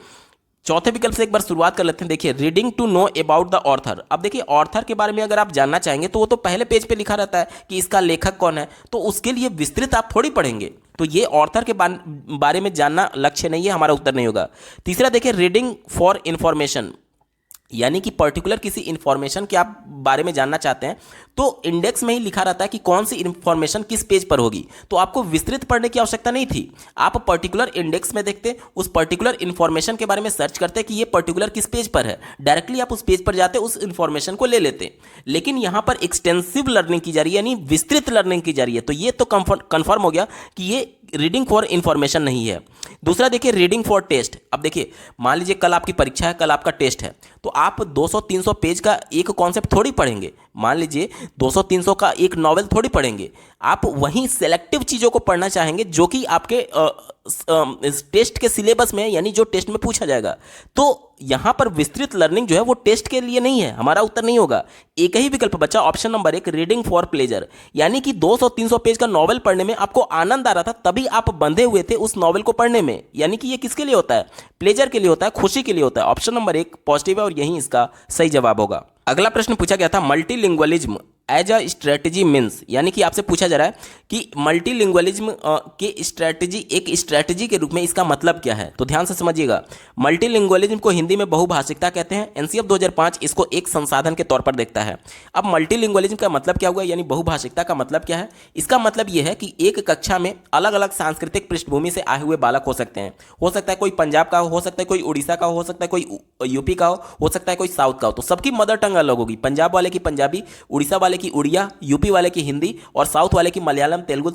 चौथे विकल्प से एक बार शुरुआत कर लेते हैं। देखिए reading to know about the author. अब देखिए ऑथर के बारे में अगर आप जानना चाहेंगे तो वो तो पहले पेज पे लिखा रहता है कि इसका लेखक कौन है, तो उसके लिए विस्तृत आप थोड़ी पढ़ेंगे। तो ये ऑथर के बारे में जानना लक्ष्य नहीं है, हमारा उत्तर नहीं होगा। तीसरा देखिए रीडिंग फॉर इंफॉर्मेशन, यानी कि पर्टिकुलर किसी इंफॉर्मेशन के आप बारे में जानना चाहते हैं तो इंडेक्स में ही लिखा रहता है कि कौन सी इंफॉर्मेशन किस पेज पर होगी, तो आपको विस्तृत पढ़ने की आवश्यकता नहीं थी। आप पर्टिकुलर इंडेक्स में देखते, उस पर्टिकुलर इंफॉर्मेशन के बारे में सर्च करते कि ये पर्टिकुलर किस पेज पर है, डायरेक्टली आप उस पेज पर जाते, उस इंफॉर्मेशन को ले लेते। लेकिन यहां पर एक्सटेंसिव लर्निंग की जा रही है, यानी विस्तृत लर्निंग की जा रही है, तो ये तो कंफर्म हो गया कि ये रीडिंग फॉर इंफॉर्मेशन नहीं है। दूसरा देखिए रीडिंग फॉर टेस्ट। अब देखिए मान लीजिए कल आपकी परीक्षा है, कल आपका टेस्ट है, तो आप 200-300 पेज का एक कॉन्सेप्ट थोड़ी पढ़ेंगे। मान लीजिए 200-300 का एक नॉवेल थोड़ी पढ़ेंगे, आप वहीं सेलेक्टिव चीज़ों को पढ़ना चाहेंगे जो कि आपके इस टेस्ट के सिलेबस में, यानी जो टेस्ट में पूछा जाएगा। तो यहां पर विस्तृत लर्निंग जो है वो टेस्ट के लिए नहीं है, हमारा उत्तर नहीं होगा। एक ही विकल्प बचा, option number 1 reading for pleasure, यानी कि 200-300 पेज का नॉवेल पढ़ने में आपको आनंद आ रहा था, तभी आप बंधे हुए थे उस नॉवेल को पढ़ने में। यानी कि ये किसके लिए होता है? प्लेजर के लिए होता है, खुशी के लिए होता है। ऑप्शन नंबर 1 पॉजिटिव है और यही इसका सही जवाब होगा। अगला प्रश्न पूछा गया था multilingualism as a strategy means, यानी कि आपसे पूछा जा रहा है कि मल्टीलिंगुअलिज्म के स्ट्रेटजी, एक स्ट्रेटजी के रूप में इसका मतलब क्या है। तो ध्यान से समझिएगा, मल्टीलिंगुअलिज्म को हिंदी में बहुभाषिकता कहते हैं। एनसीएफ 2005 इसको एक संसाधन के तौर पर देखता है। अब मल्टीलिंगुअलिज्म का मतलब क्या हुआ, यानी बहुभाषिकता का मतलब क्या है? इसका मतलब यह है कि एक कक्षा में अलग अलग सांस्कृतिक पृष्ठभूमि से आए हुए बालक हो सकते हैं। हो सकता है कोई पंजाब का हो सकता है कोई उड़ीसा का हो सकता है कोई यूपी का हो सकता है कोई साउथ का हो। तो सबकी मदर टंग अलग होगी, पंजाब वाले की पंजाबी, उड़ीसा वाले की उड़िया, यूपी वाले की हिंदी और साउथ वाले की मलयालम, तेलुगु,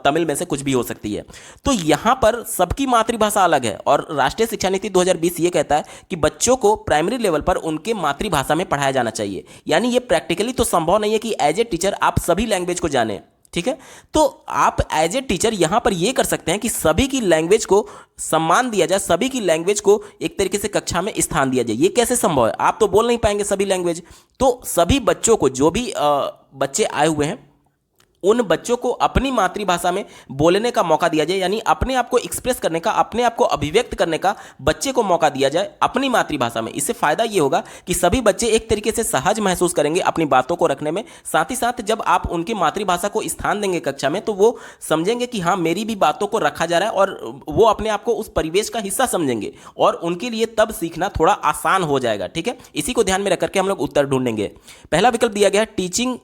तमिल में से कुछ भी हो सकती है। तो यहां पर सबकी मातृभाषा अलग है और राष्ट्रीय शिक्षा नीति 2020 ये कहता है कि बच्चों को प्राइमरी लेवल पर उनके मातृभाषा में पढ़ाया जाना चाहिए। यानी ये प्रैक्टिकली तो संभव नहीं है कि एज ए टीचर आप सभी लैंग्वेज को जाने, ठीक है। तो आप एज ए टीचर यहां पर यह कर सकते हैं कि सभी की लैंग्वेज को सम्मान दिया जाए, सभी की लैंग्वेज को एक तरीके से कक्षा में स्थान दिया जाए। ये कैसे संभव है? आप तो बोल नहीं पाएंगे सभी लैंग्वेज, तो सभी बच्चों को, जो भी बच्चे आए हुए हैं, उन बच्चों को अपनी मातृभाषा में बोलने का मौका दिया जाए, यानी अपने आप को एक्सप्रेस करने का, अपने आप को अभिव्यक्त करने का बच्चे को मौका दिया जाए अपनी मातृभाषा में। इससे फायदा ये होगा कि सभी बच्चे एक तरीके से सहज महसूस करेंगे अपनी बातों को रखने में। साथ ही साथ जब आप उनकी मातृभाषा को स्थान देंगे कक्षा में, तो वो समझेंगे कि हाँ, मेरी भी बातों को रखा जा रहा है और वो अपने आप को उस परिवेश का हिस्सा समझेंगे और उनके लिए तब सीखना थोड़ा आसान हो जाएगा, ठीक है। इसी को ध्यान में रख करके हम लोग उत्तर ढूंढेंगे। पहला विकल्प दिया गया है teaching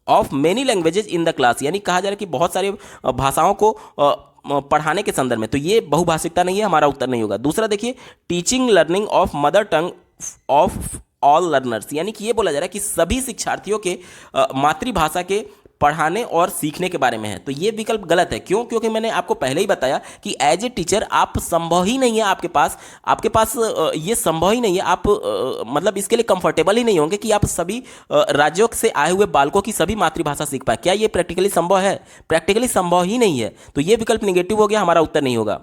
of many languages in the class, यानी कहा जा रहा है कि बहुत सारे भाषाओं को पढ़ाने के संदर्भ में, तो ये बहुभाषिकता नहीं है, हमारा उत्तर नहीं होगा। दूसरा देखिए teaching learning of mother tongue of all learners, यानी कि ये बोला जा रहा है कि सभी शिक्षार्थियों के मातृभाषा के पढ़ाने और सीखने के बारे में है। तो ये विकल्प गलत है। क्यों? क्योंकि मैंने आपको पहले ही बताया कि एज ए टीचर आप संभव ही नहीं है, आपके पास ये संभव ही नहीं है, आप मतलब इसके लिए कंफर्टेबल ही नहीं होंगे कि आप सभी राज्यों से आए हुए बालकों की सभी मातृभाषा सीख पाए। क्या ये प्रैक्टिकली संभव है? प्रैक्टिकली संभव ही नहीं है। तो ये विकल्प निगेटिव हो गया, हमारा उत्तर नहीं होगा।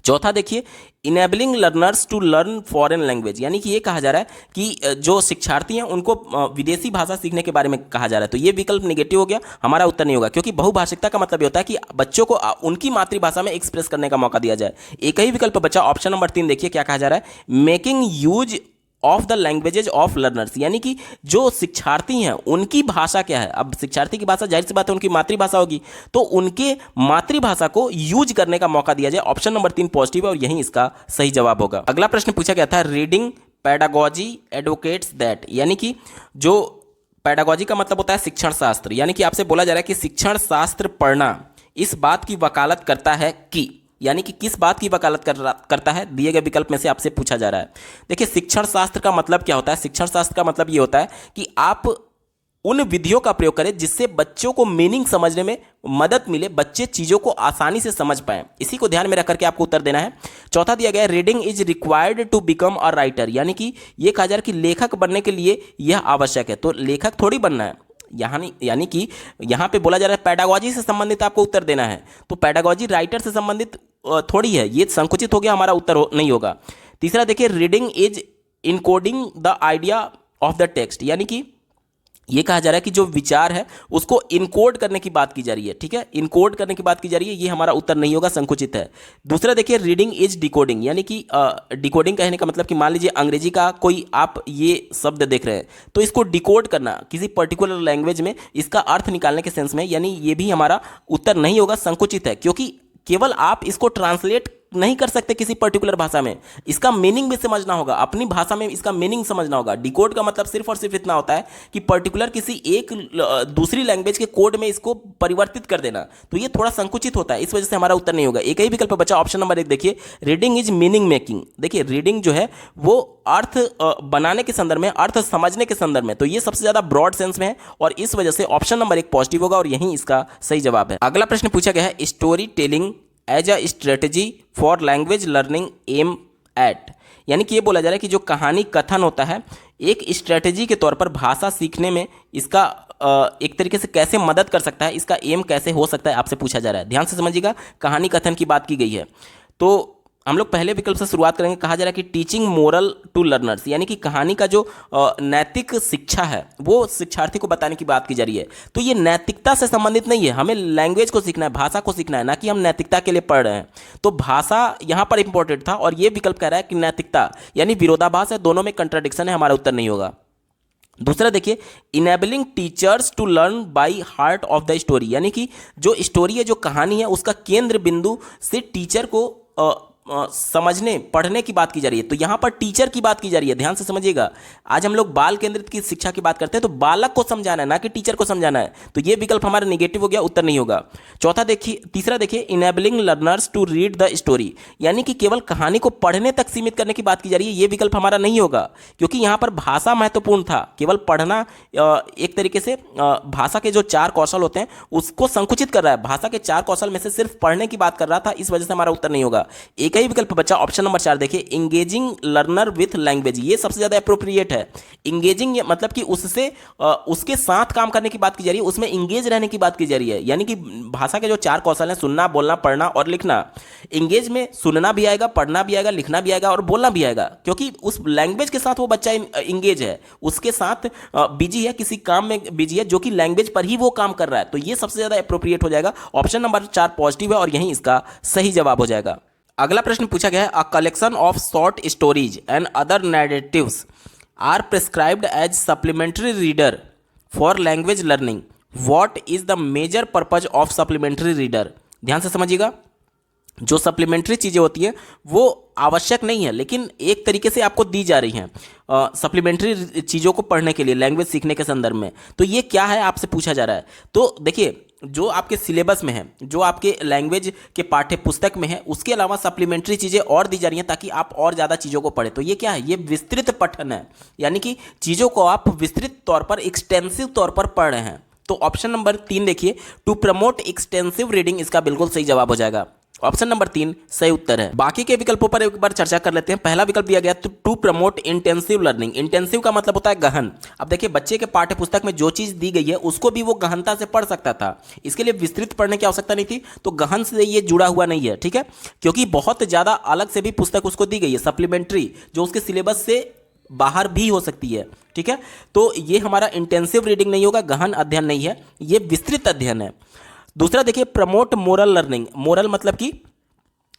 चौथा देखिए, enabling learners to learn foreign language, यानी कि ये कहा जा रहा है कि जो शिक्षार्थी हैं उनको विदेशी भाषा सीखने के बारे में कहा जा रहा है। तो ये विकल्प नेगेटिव हो गया, हमारा उत्तर नहीं होगा, क्योंकि बहुभाषिकता का मतलब ये होता है कि बच्चों को उनकी मातृभाषा में एक्सप्रेस करने का मौका दिया जाए। एक ही विकल्प बचा, ऑप्शन नंबर 3 देखिए क्या कहा जा रहा है, making use of the languages of learners, यानी कि जो शिक्षार्थी हैं उनकी भाषा क्या है। अब शिक्षार्थी की भाषा जाहिर सी बात है उनकी मातृभाषा होगी, तो उनके मातृभाषा को यूज करने का मौका दिया जाए। ऑप्शन नंबर 3 पॉजिटिव है और यही इसका सही जवाब होगा। अगला प्रश्न पूछा गया था, रीडिंग पेडागोजी एडवोकेट्स दैट, यानी कि जो पेडागोजी का मतलब होता है शिक्षण शास्त्र, यानी कि आपसे बोला जा रहा है कि शिक्षण शास्त्र पढ़ना इस बात की वकालत करता है कि, यानी कि किस बात की वकालत करता है, दिए गए विकल्प में से आपसे पूछा जा रहा है। देखिए शिक्षण शास्त्र का मतलब क्या होता है, शिक्षण शास्त्र का मतलब ये होता है कि आप उन विधियों का प्रयोग करें जिससे बच्चों को मीनिंग समझने में मदद मिले, बच्चे चीज़ों को आसानी से समझ पाएं। इसी को ध्यान में रख करके आपको उत्तर देना है। चौथा दिया गया है, reading is required to become a writer, यानी कि ये कहा जा रहा है कि लेखक बनने के लिए यह आवश्यक है। तो लेखक थोड़ी बनना है यहाँ, यानी कि यहाँ पे बोला जा रहा है पेडागोजी से संबंधित आपको उत्तर देना है, तो पेडागोजी राइटर से संबंधित थोड़ी है, ये संकुचित हो गया, हमारा उत्तर नहीं होगा। तीसरा देखिए, reading is encoding the idea of the text, यानी कि ये कहा जा रहा है कि जो विचार है उसको इनकोड करने की बात की जा रही है। ठीक है, इनकोड करने की बात की जा रही है, ये हमारा उत्तर नहीं होगा, संकुचित है। दूसरा देखिए, रीडिंग इज डिकोडिंग, यानी कि डिकोडिंग कहने का मतलब कि मान लीजिए अंग्रेजी का कोई आप ये शब्द देख रहे हैं तो इसको डिकोड करना किसी पर्टिकुलर लैंग्वेज में, इसका अर्थ निकालने के सेंस में, यानी ये भी हमारा उत्तर नहीं होगा, संकुचित है, क्योंकि केवल आप इसको ट्रांसलेट नहीं कर सकते किसी पर्टिकुलर भाषा में, इसका मीनिंग भी समझना होगा, अपनी भाषा में इसका मीनिंग समझना होगा। डिकोड का मतलब सिर्फ और सिर्फ इतना होता है कि पर्टिकुलर किसी एक दूसरी लैंग्वेज के कोड में इसको परिवर्तित कर देना, तो ये थोड़ा संकुचित होता है, इस वजह से हमारा उत्तर नहीं होगा। एक ही विकल्प बचा, ऑप्शन नंबर 1 देखिए, रीडिंग इज मीनिंग मेकिंग। देखिए रीडिंग जो है वो अर्थ बनाने के संदर्भ में, अर्थ समझने के संदर्भ में, तो ये सबसे ज्यादा ब्रॉड सेंस में है और इस वजह से ऑप्शन नंबर 1 पॉजिटिव होगा और यही इसका सही जवाब है। अगला प्रश्न पूछा गया है, story telling as a strategy for language learning aim at, यानी कि ये बोला जा रहा है कि जो कहानी कथन होता है एक स्ट्रेटजी के तौर पर भाषा सीखने में इसका एक तरीके से कैसे मदद कर सकता है, इसका एम कैसे हो सकता है, आपसे पूछा जा रहा है। ध्यान से समझिएगा, कहानी कथन की बात की गई है। तो हम लोग पहले विकल्प से शुरुआत करेंगे। कहा जा रहा है कि टीचिंग मोरल टू लर्नर्स, यानी कि कहानी का जो नैतिक शिक्षा है वो शिक्षार्थी को बताने की बात की जा रही है। तो ये नैतिकता से संबंधित नहीं है, हमें लैंग्वेज को सीखना है, भाषा को सीखना है, ना कि हम नैतिकता के लिए पढ़ रहे हैं। तो भाषा यहाँ पर इंपॉर्टेंट था और ये विकल्प कह रहा है कि नैतिकता, यानी विरोधाभास है, दोनों में कंट्राडिक्शन है, हमारा उत्तर नहीं होगा। दूसरा देखिए, enabling teachers to learn by heart of the story, यानी कि जो स्टोरी है, जो कहानी है, उसका केंद्र बिंदु से टीचर को समझने पढ़ने की बात की जा रही है। तो यहां पर टीचर की बात की जा रही है, ध्यान से समझिएगा। आज हम लोग बाल केंद्रित की शिक्षा की बात करते हैं, तो बालक को समझाना है, ना कि टीचर को समझाना है। तो ये विकल्प हमारा नेगेटिव हो गया, उत्तर नहीं होगा। तीसरा देखिए, enabling learners to read the story, यानी कि केवल कहानी को पढ़ने तक सीमित करने की बात की जा रही है। ये विकल्प हमारा नहीं होगा, क्योंकि यहां पर भाषा महत्वपूर्ण था। केवल पढ़ना एक तरीके से भाषा के जो 4 कौशल होते हैं उसको संकुचित कर रहा है, भाषा के 4 कौशल में से सिर्फ पढ़ने की बात कर रहा था, इस वजह से हमारा उत्तर नहीं होगा। एक ही विकल्प बचा, ऑप्शन नंबर 4 देखिए, इंगेजिंग लर्नर विथ लैंग्वेज, ये सबसे ज्यादा एप्रोप्रिएट है। इंगेजिंग मतलब कि उससे उसके साथ काम करने की बात की जा रही है, उसमें इंगेज रहने की बात की जा रही है। यानी कि भाषा के जो 4 कौशल हैं, सुनना, बोलना, पढ़ना और लिखना, इंगेज में सुनना भी आएगा, पढ़ना भी आएगा, लिखना भी आएगा और बोलना भी आएगा, क्योंकि उस लैंग्वेज के साथ वो बच्चा इंगेज है, उसके साथ बिजी है, किसी काम में बिजी है जो कि लैंग्वेज पर ही वो काम कर रहा है। तो ये सबसे ज्यादा एप्रोप्रिएट हो जाएगा, ऑप्शन नंबर 4 पॉजिटिव है और यही इसका सही जवाब हो जाएगा। अगला प्रश्न पूछा गया है, a collection of short stories and other narratives are prescribed as supplementary reader for language learning, what is the major purpose of supplementary reader. ध्यान से समझिएगा, जो सप्लीमेंट्री चीज़ें होती हैं वो आवश्यक नहीं है, लेकिन एक तरीके से आपको दी जा रही हैं सप्लीमेंट्री चीज़ों को पढ़ने के लिए, लैंग्वेज सीखने के संदर्भ में। तो ये क्या है, आपसे पूछा जा रहा है। तो देखिए, जो आपके सिलेबस में है, जो आपके लैंग्वेज के पाठ्य पुस्तक में है, उसके अलावा सप्लीमेंट्री चीज़ें और दी जा रही हैं ताकि आप और ज़्यादा चीज़ों को पढ़ें। तो ये क्या है, ये विस्तृत पठन है, यानी कि चीज़ों को आप विस्तृत तौर पर, एक्सटेंसिव तौर पर पढ़ रहे हैं। तो ऑप्शन नंबर 3 देखिए, टू प्रमोट एक्सटेंसिव रीडिंग, इसका बिल्कुल सही जवाब हो जाएगा। ऑप्शन नंबर 3 सही उत्तर है। बाकी के विकल्पों पर एक बार चर्चा कर लेते हैं। पहला विकल्प दिया गया to promote intensive learning. Intensive का मतलब होता है गहन। अब देखिए, बच्चे के पाठ्य पुस्तक में जो चीज दी गई है उसको भी वो गहनता से पढ़ सकता था, इसके लिए विस्तृत पढ़ने की आवश्यकता नहीं थी, तो गहन से ये जुड़ा हुआ नहीं है, ठीक है, क्योंकि बहुत ज्यादा अलग से भी पुस्तक उसको दी गई है, सप्लीमेंट्री, जो उसके सिलेबस से बाहर भी हो सकती है, ठीक है। तो ये हमारा इंटेंसिव रीडिंग नहीं होगा, गहन अध्ययन नहीं है, ये विस्तृत अध्ययन है। दूसरा देखिए, प्रमोट मोरल लर्निंग। मोरल मतलब कि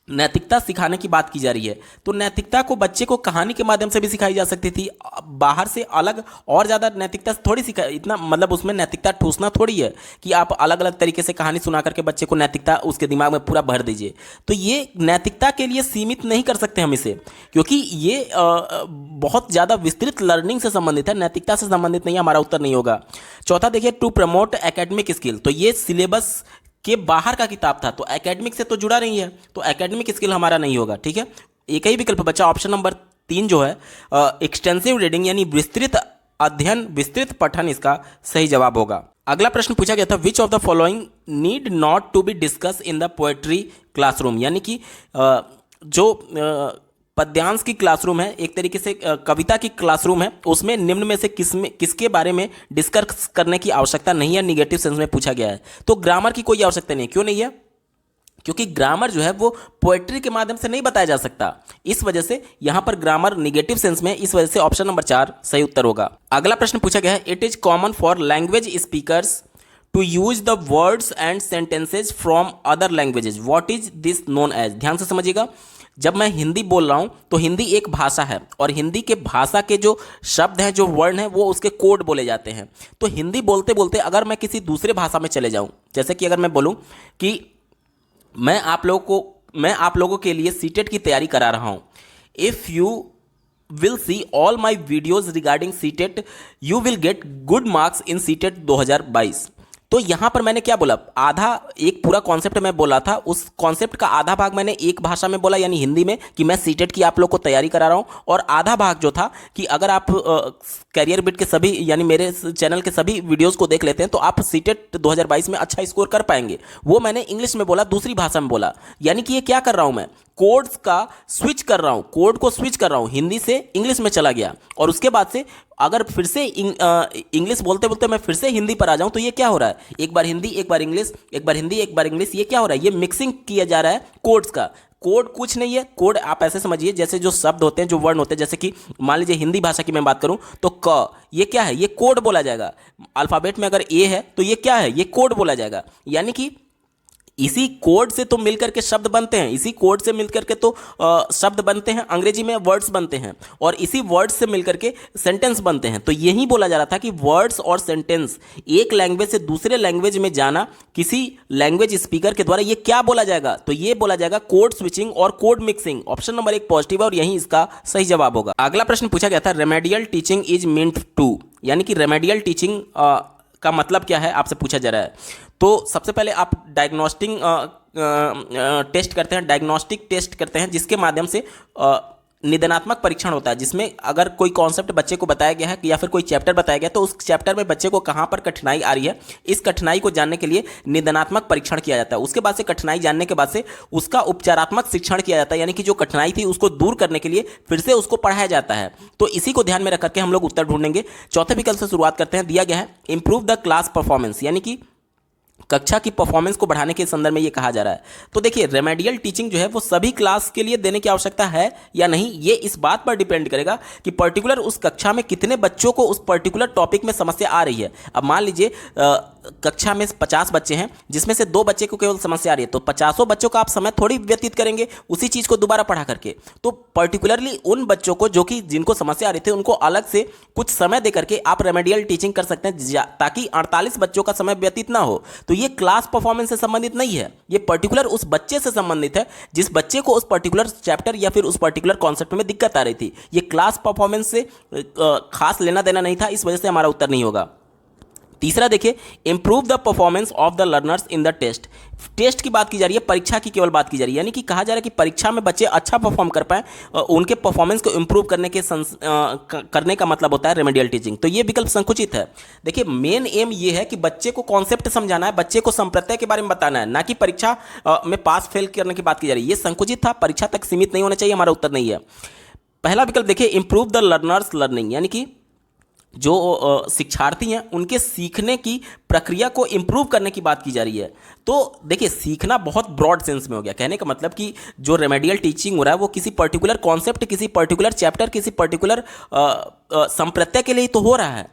नैतिकता सिखाने की बात की जा रही है, तो नैतिकता को बच्चे को कहानी के माध्यम से भी सिखाई जा सकती थी, बाहर से अलग और ज़्यादा नैतिकता थोड़ी सिखा, इतना मतलब उसमें नैतिकता ठूसना थोड़ी है कि आप अलग अलग तरीके से कहानी सुना करके बच्चे को नैतिकता उसके दिमाग में पूरा भर दीजिए। तो ये नैतिकता के लिए सीमित नहीं कर सकते हम इसे, क्योंकि ये बहुत ज़्यादा विस्तृत लर्निंग से संबंधित है, नैतिकता से संबंधित नहीं है, हमारा उत्तर नहीं होगा। चौथा देखिए, टू प्रमोट एकेडमिक स्किल, तो ये सिलेबस के बाहर का किताब था, तो एकेडमिक से तो जुड़ा नहीं है, तो एकेडमिक स्किल हमारा नहीं होगा, ठीक है। एक ही विकल्प बचा, ऑप्शन नंबर 3 जो है एक्सटेंसिव रीडिंग यानी विस्तृत अध्ययन, विस्तृत पठन इसका सही जवाब होगा। अगला प्रश्न पूछा गया था, which of the following need not to be discuss in the poetry classroom, यानी कि जो पद्यांश की क्लासरूम है, एक तरीके से कविता की क्लासरूम है, उसमें निम्न में से किसके बारे में डिस्कस करने की आवश्यकता नहीं है, निगेटिव सेंस में पूछा गया है। तो ग्रामर की कोई आवश्यकता नहीं है। क्यों नहीं है? क्योंकि ग्रामर जो है वो पोएट्री के माध्यम से नहीं बताया जा सकता, इस वजह से यहां पर ग्रामर निगेटिव सेंस में, इस वजह से ऑप्शन नंबर 4 सही उत्तर होगा। अगला प्रश्न पूछा गया है, it is common for language speakers to use the words and sentences from other languages, what is this known as. ध्यान से समझिएगा, जब मैं हिंदी बोल रहा हूं तो हिंदी एक भाषा है, और हिंदी के भाषा के जो शब्द हैं, जो वर्ण हैं, वो उसके कोड बोले जाते हैं। तो हिंदी बोलते बोलते अगर मैं किसी दूसरे भाषा में चले जाऊं, जैसे कि अगर मैं बोलूं कि मैं आप लोगों के लिए सीटेट की तैयारी करा रहा हूं, if you will see all my videos regarding CTET you will get good marks in CTET 2022। तो यहां पर मैंने क्या बोला, आधा एक पूरा कॉन्सेप्ट मैं बोला था, उस कॉन्सेप्ट का आधा भाग मैंने एक भाषा में बोला यानी हिंदी में, कि मैं सीटेट की आप लोग को तैयारी करा रहा हूं, और आधा भाग जो था कि अगर आप कैरियर बिट के सभी यानी मेरे चैनल के सभी वीडियोस को देख लेते हैं तो आप सीटेट 2022 में अच्छा स्कोर कर पाएंगे, वो मैंने इंग्लिश में बोला, दूसरी भाषा में बोला। यानी कि ये क्या कर रहा हूं मैं, कोड्स का स्विच कर रहा हूं, कोड को स्विच कर रहा हूं, हिंदी से इंग्लिश में चला गया, और उसके बाद से अगर फिर से इंग्लिश बोलते बोलते मैं फिर से हिंदी पर आ जाऊं तो ये क्या हो रहा है, एक बार हिंदी एक बार इंग्लिश, एक बार हिंदी एक बार इंग्लिश, ये क्या हो रहा है, ये मिक्सिंग किया जा रहा है कोड्स का। कोड कुछ नहीं है, कोड आप ऐसे समझिए जैसे जो शब्द होते हैं, जो वर्ण होते हैं, जैसे कि मान लीजिए हिंदी भाषा की मैं बात करूं तो क, ये क्या है, ये कोड बोला जाएगा। अल्फाबेट में अगर ए है तो ये क्या है, ये कोड बोला जाएगा। यानी कि इसी कोड से तो मिलकर के शब्द बनते हैं, इसी कोड से मिलकर के तो शब्द बनते हैं, अंग्रेजी में वर्ड्स बनते हैं, और इसी वर्ड्स से मिलकर के सेंटेंस बनते हैं। तो यही बोला जा रहा था कि वर्ड्स और सेंटेंस एक लैंग्वेज से दूसरे लैंग्वेज में जाना किसी लैंग्वेज स्पीकर के द्वारा, ये क्या बोला जाएगा, तो ये बोला जाएगा कोड स्विचिंग और code mixing. Option number 1 positive है और यही इसका सही जवाब होगा। अगला प्रश्न पूछा गया था, remedial teaching is meant to, यानी कि रेमेडियल टीचिंग का मतलब क्या है आपसे पूछा जा रहा है। तो सबसे पहले आप डायग्नोस्टिक टेस्ट करते हैं, डायग्नोस्टिक टेस्ट करते हैं, जिसके माध्यम से निदानात्मक परीक्षण होता है, जिसमें अगर कोई कॉन्सेप्ट बच्चे को बताया गया है या फिर कोई चैप्टर बताया गया तो उस चैप्टर में बच्चे को कहाँ पर कठिनाई आ रही है, इस कठिनाई को जानने के लिए निदानात्मक परीक्षण किया जाता है। उसके बाद से कठिनाई जानने के बाद से उसका उपचारात्मक शिक्षण किया जाता है, यानी कि जो कठिनाई थी उसको दूर करने के लिए फिर से उसको पढ़ाया जाता है। तो इसी को ध्यान में रख करके हम लोग उत्तर ढूंढेंगे। चौथे विकल्प से शुरुआत करते हैं, दिया गया है इंप्रूव द क्लास परफॉर्मेंस, यानी कि कक्षा की परफॉर्मेंस को बढ़ाने के संदर्भ में ये कहा जा रहा है। तो देखिए, रेमेडियल टीचिंग जो है वो सभी क्लास के लिए देने की आवश्यकता है या नहीं, ये इस बात पर डिपेंड करेगा कि पर्टिकुलर उस कक्षा में कितने बच्चों को उस पर्टिकुलर टॉपिक में समस्या आ रही है। अब मान लीजिए कक्षा में 50 बच्चे हैं, जिसमें से 2 बच्चे को केवल समस्या आ रही है, तो 50 बच्चों का आप समय थोड़ी व्यतीत करेंगे उसी चीज़ को दोबारा पढ़ा करके। तो पर्टिकुलरली उन बच्चों को जो कि जिनको समस्या आ रही थी उनको अलग से कुछ समय दे करके आप रेमेडियल टीचिंग कर सकते हैं, ताकि 48 बच्चों का समय व्यतीत ना हो। तो ये क्लास परफॉर्मेंस से संबंधित नहीं है, ये पर्टिकुलर उस बच्चे से संबंधित है जिस बच्चे को उस पर्टिकुलर चैप्टर या फिर उस पर्टिकुलर कॉन्सेप्ट में दिक्कत आ रही थी। ये क्लास परफॉर्मेंस से खास लेना देना नहीं था, इस वजह से हमारा उत्तर नहीं होगा। तीसरा देखिए, improve the performance of the learners in the test. Test की बात की जा रही है, परीक्षा की केवल बात की जा रही है, यानी कि कहा जा रहा है कि परीक्षा में बच्चे अच्छा परफॉर्म कर पाए, उनके परफॉर्मेंस को इंप्रूव करने के करने का मतलब होता है रेमेडियल टीचिंग। तो ये विकल्प संकुचित है। देखिए, मेन एम ये है कि बच्चे को कॉन्सेप्ट समझाना है, बच्चे को संप्रत्यय के बारे में बताना है, ना कि परीक्षा में पास फेल करने की बात की जा रही है। ये संकुचित था, परीक्षा तक सीमित नहीं होना चाहिए, हमारा उत्तर नहीं है। पहला विकल्प देखिए, इंप्रूव द लर्नर्स लर्निंग, यानी कि जो शिक्षार्थी हैं उनके सीखने की प्रक्रिया को इम्प्रूव करने की बात की जा रही है। तो देखिए, सीखना बहुत ब्रॉड सेंस में हो गया। कहने का मतलब कि जो रेमेडियल टीचिंग हो रहा है वो किसी पर्टिकुलर कॉन्सेप्ट, किसी पर्टिकुलर चैप्टर, किसी पर्टिकुलर संप्रत्यय के लिए तो हो रहा है,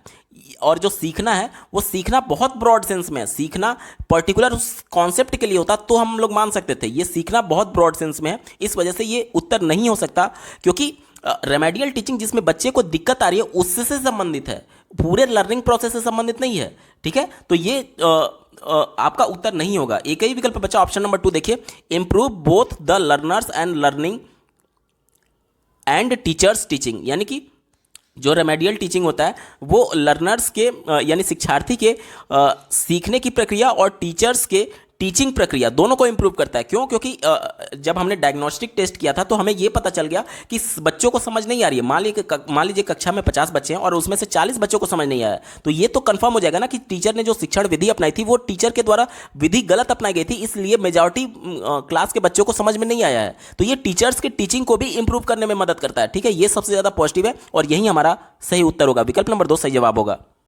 और जो सीखना है वो सीखना बहुत ब्रॉड सेंस में है। सीखना पर्टिकुलर उस कॉन्सेप्ट के लिए होता तो हम लोग मान सकते थे, ये सीखना बहुत ब्रॉड सेंस में है, इस वजह से ये उत्तर नहीं हो सकता, क्योंकि रेमेडियल टीचिंग जिसमें बच्चे को दिक्कत आ रही है उससे संबंधित है, पूरे लर्निंग प्रोसेस से संबंधित नहीं है। ठीक है, तो ये आपका उत्तर नहीं होगा। एक ही विकल्प बचा, ऑप्शन नंबर 2 देखिए, improve both the learners and learning and teachers teaching, यानी कि जो रेमेडियल टीचिंग होता है वो लर्नर्स के यानी शिक्षार्थी के सीखने की प्रक्रिया और टीचर्स के टीचिंग प्रक्रिया दोनों को इंप्रूव करता है। क्यों? क्योंकि जब हमने डायग्नोस्टिक टेस्ट किया था तो हमें ये पता चल गया कि बच्चों को समझ नहीं आ रही है। मान लीजिए कक्षा में 50 बच्चे हैं और उसमें से 40 बच्चों को समझ नहीं आया, तो ये तो कंफर्म हो जाएगा ना कि टीचर ने जो शिक्षण विधि अपनाई थी वो टीचर के द्वारा विधि गलत अपनाई गई थी, इसलिए मेजॉरिटी क्लास के बच्चों को समझ में नहीं आया है। तो ये टीचर्स की टीचिंग को भी इंप्रूव करने में मदद करता है। ठीक है, ये सबसे ज़्यादा पॉजिटिव है और यही हमारा सही उत्तर होगा। विकल्प नंबर 2 सही जवाब होगा।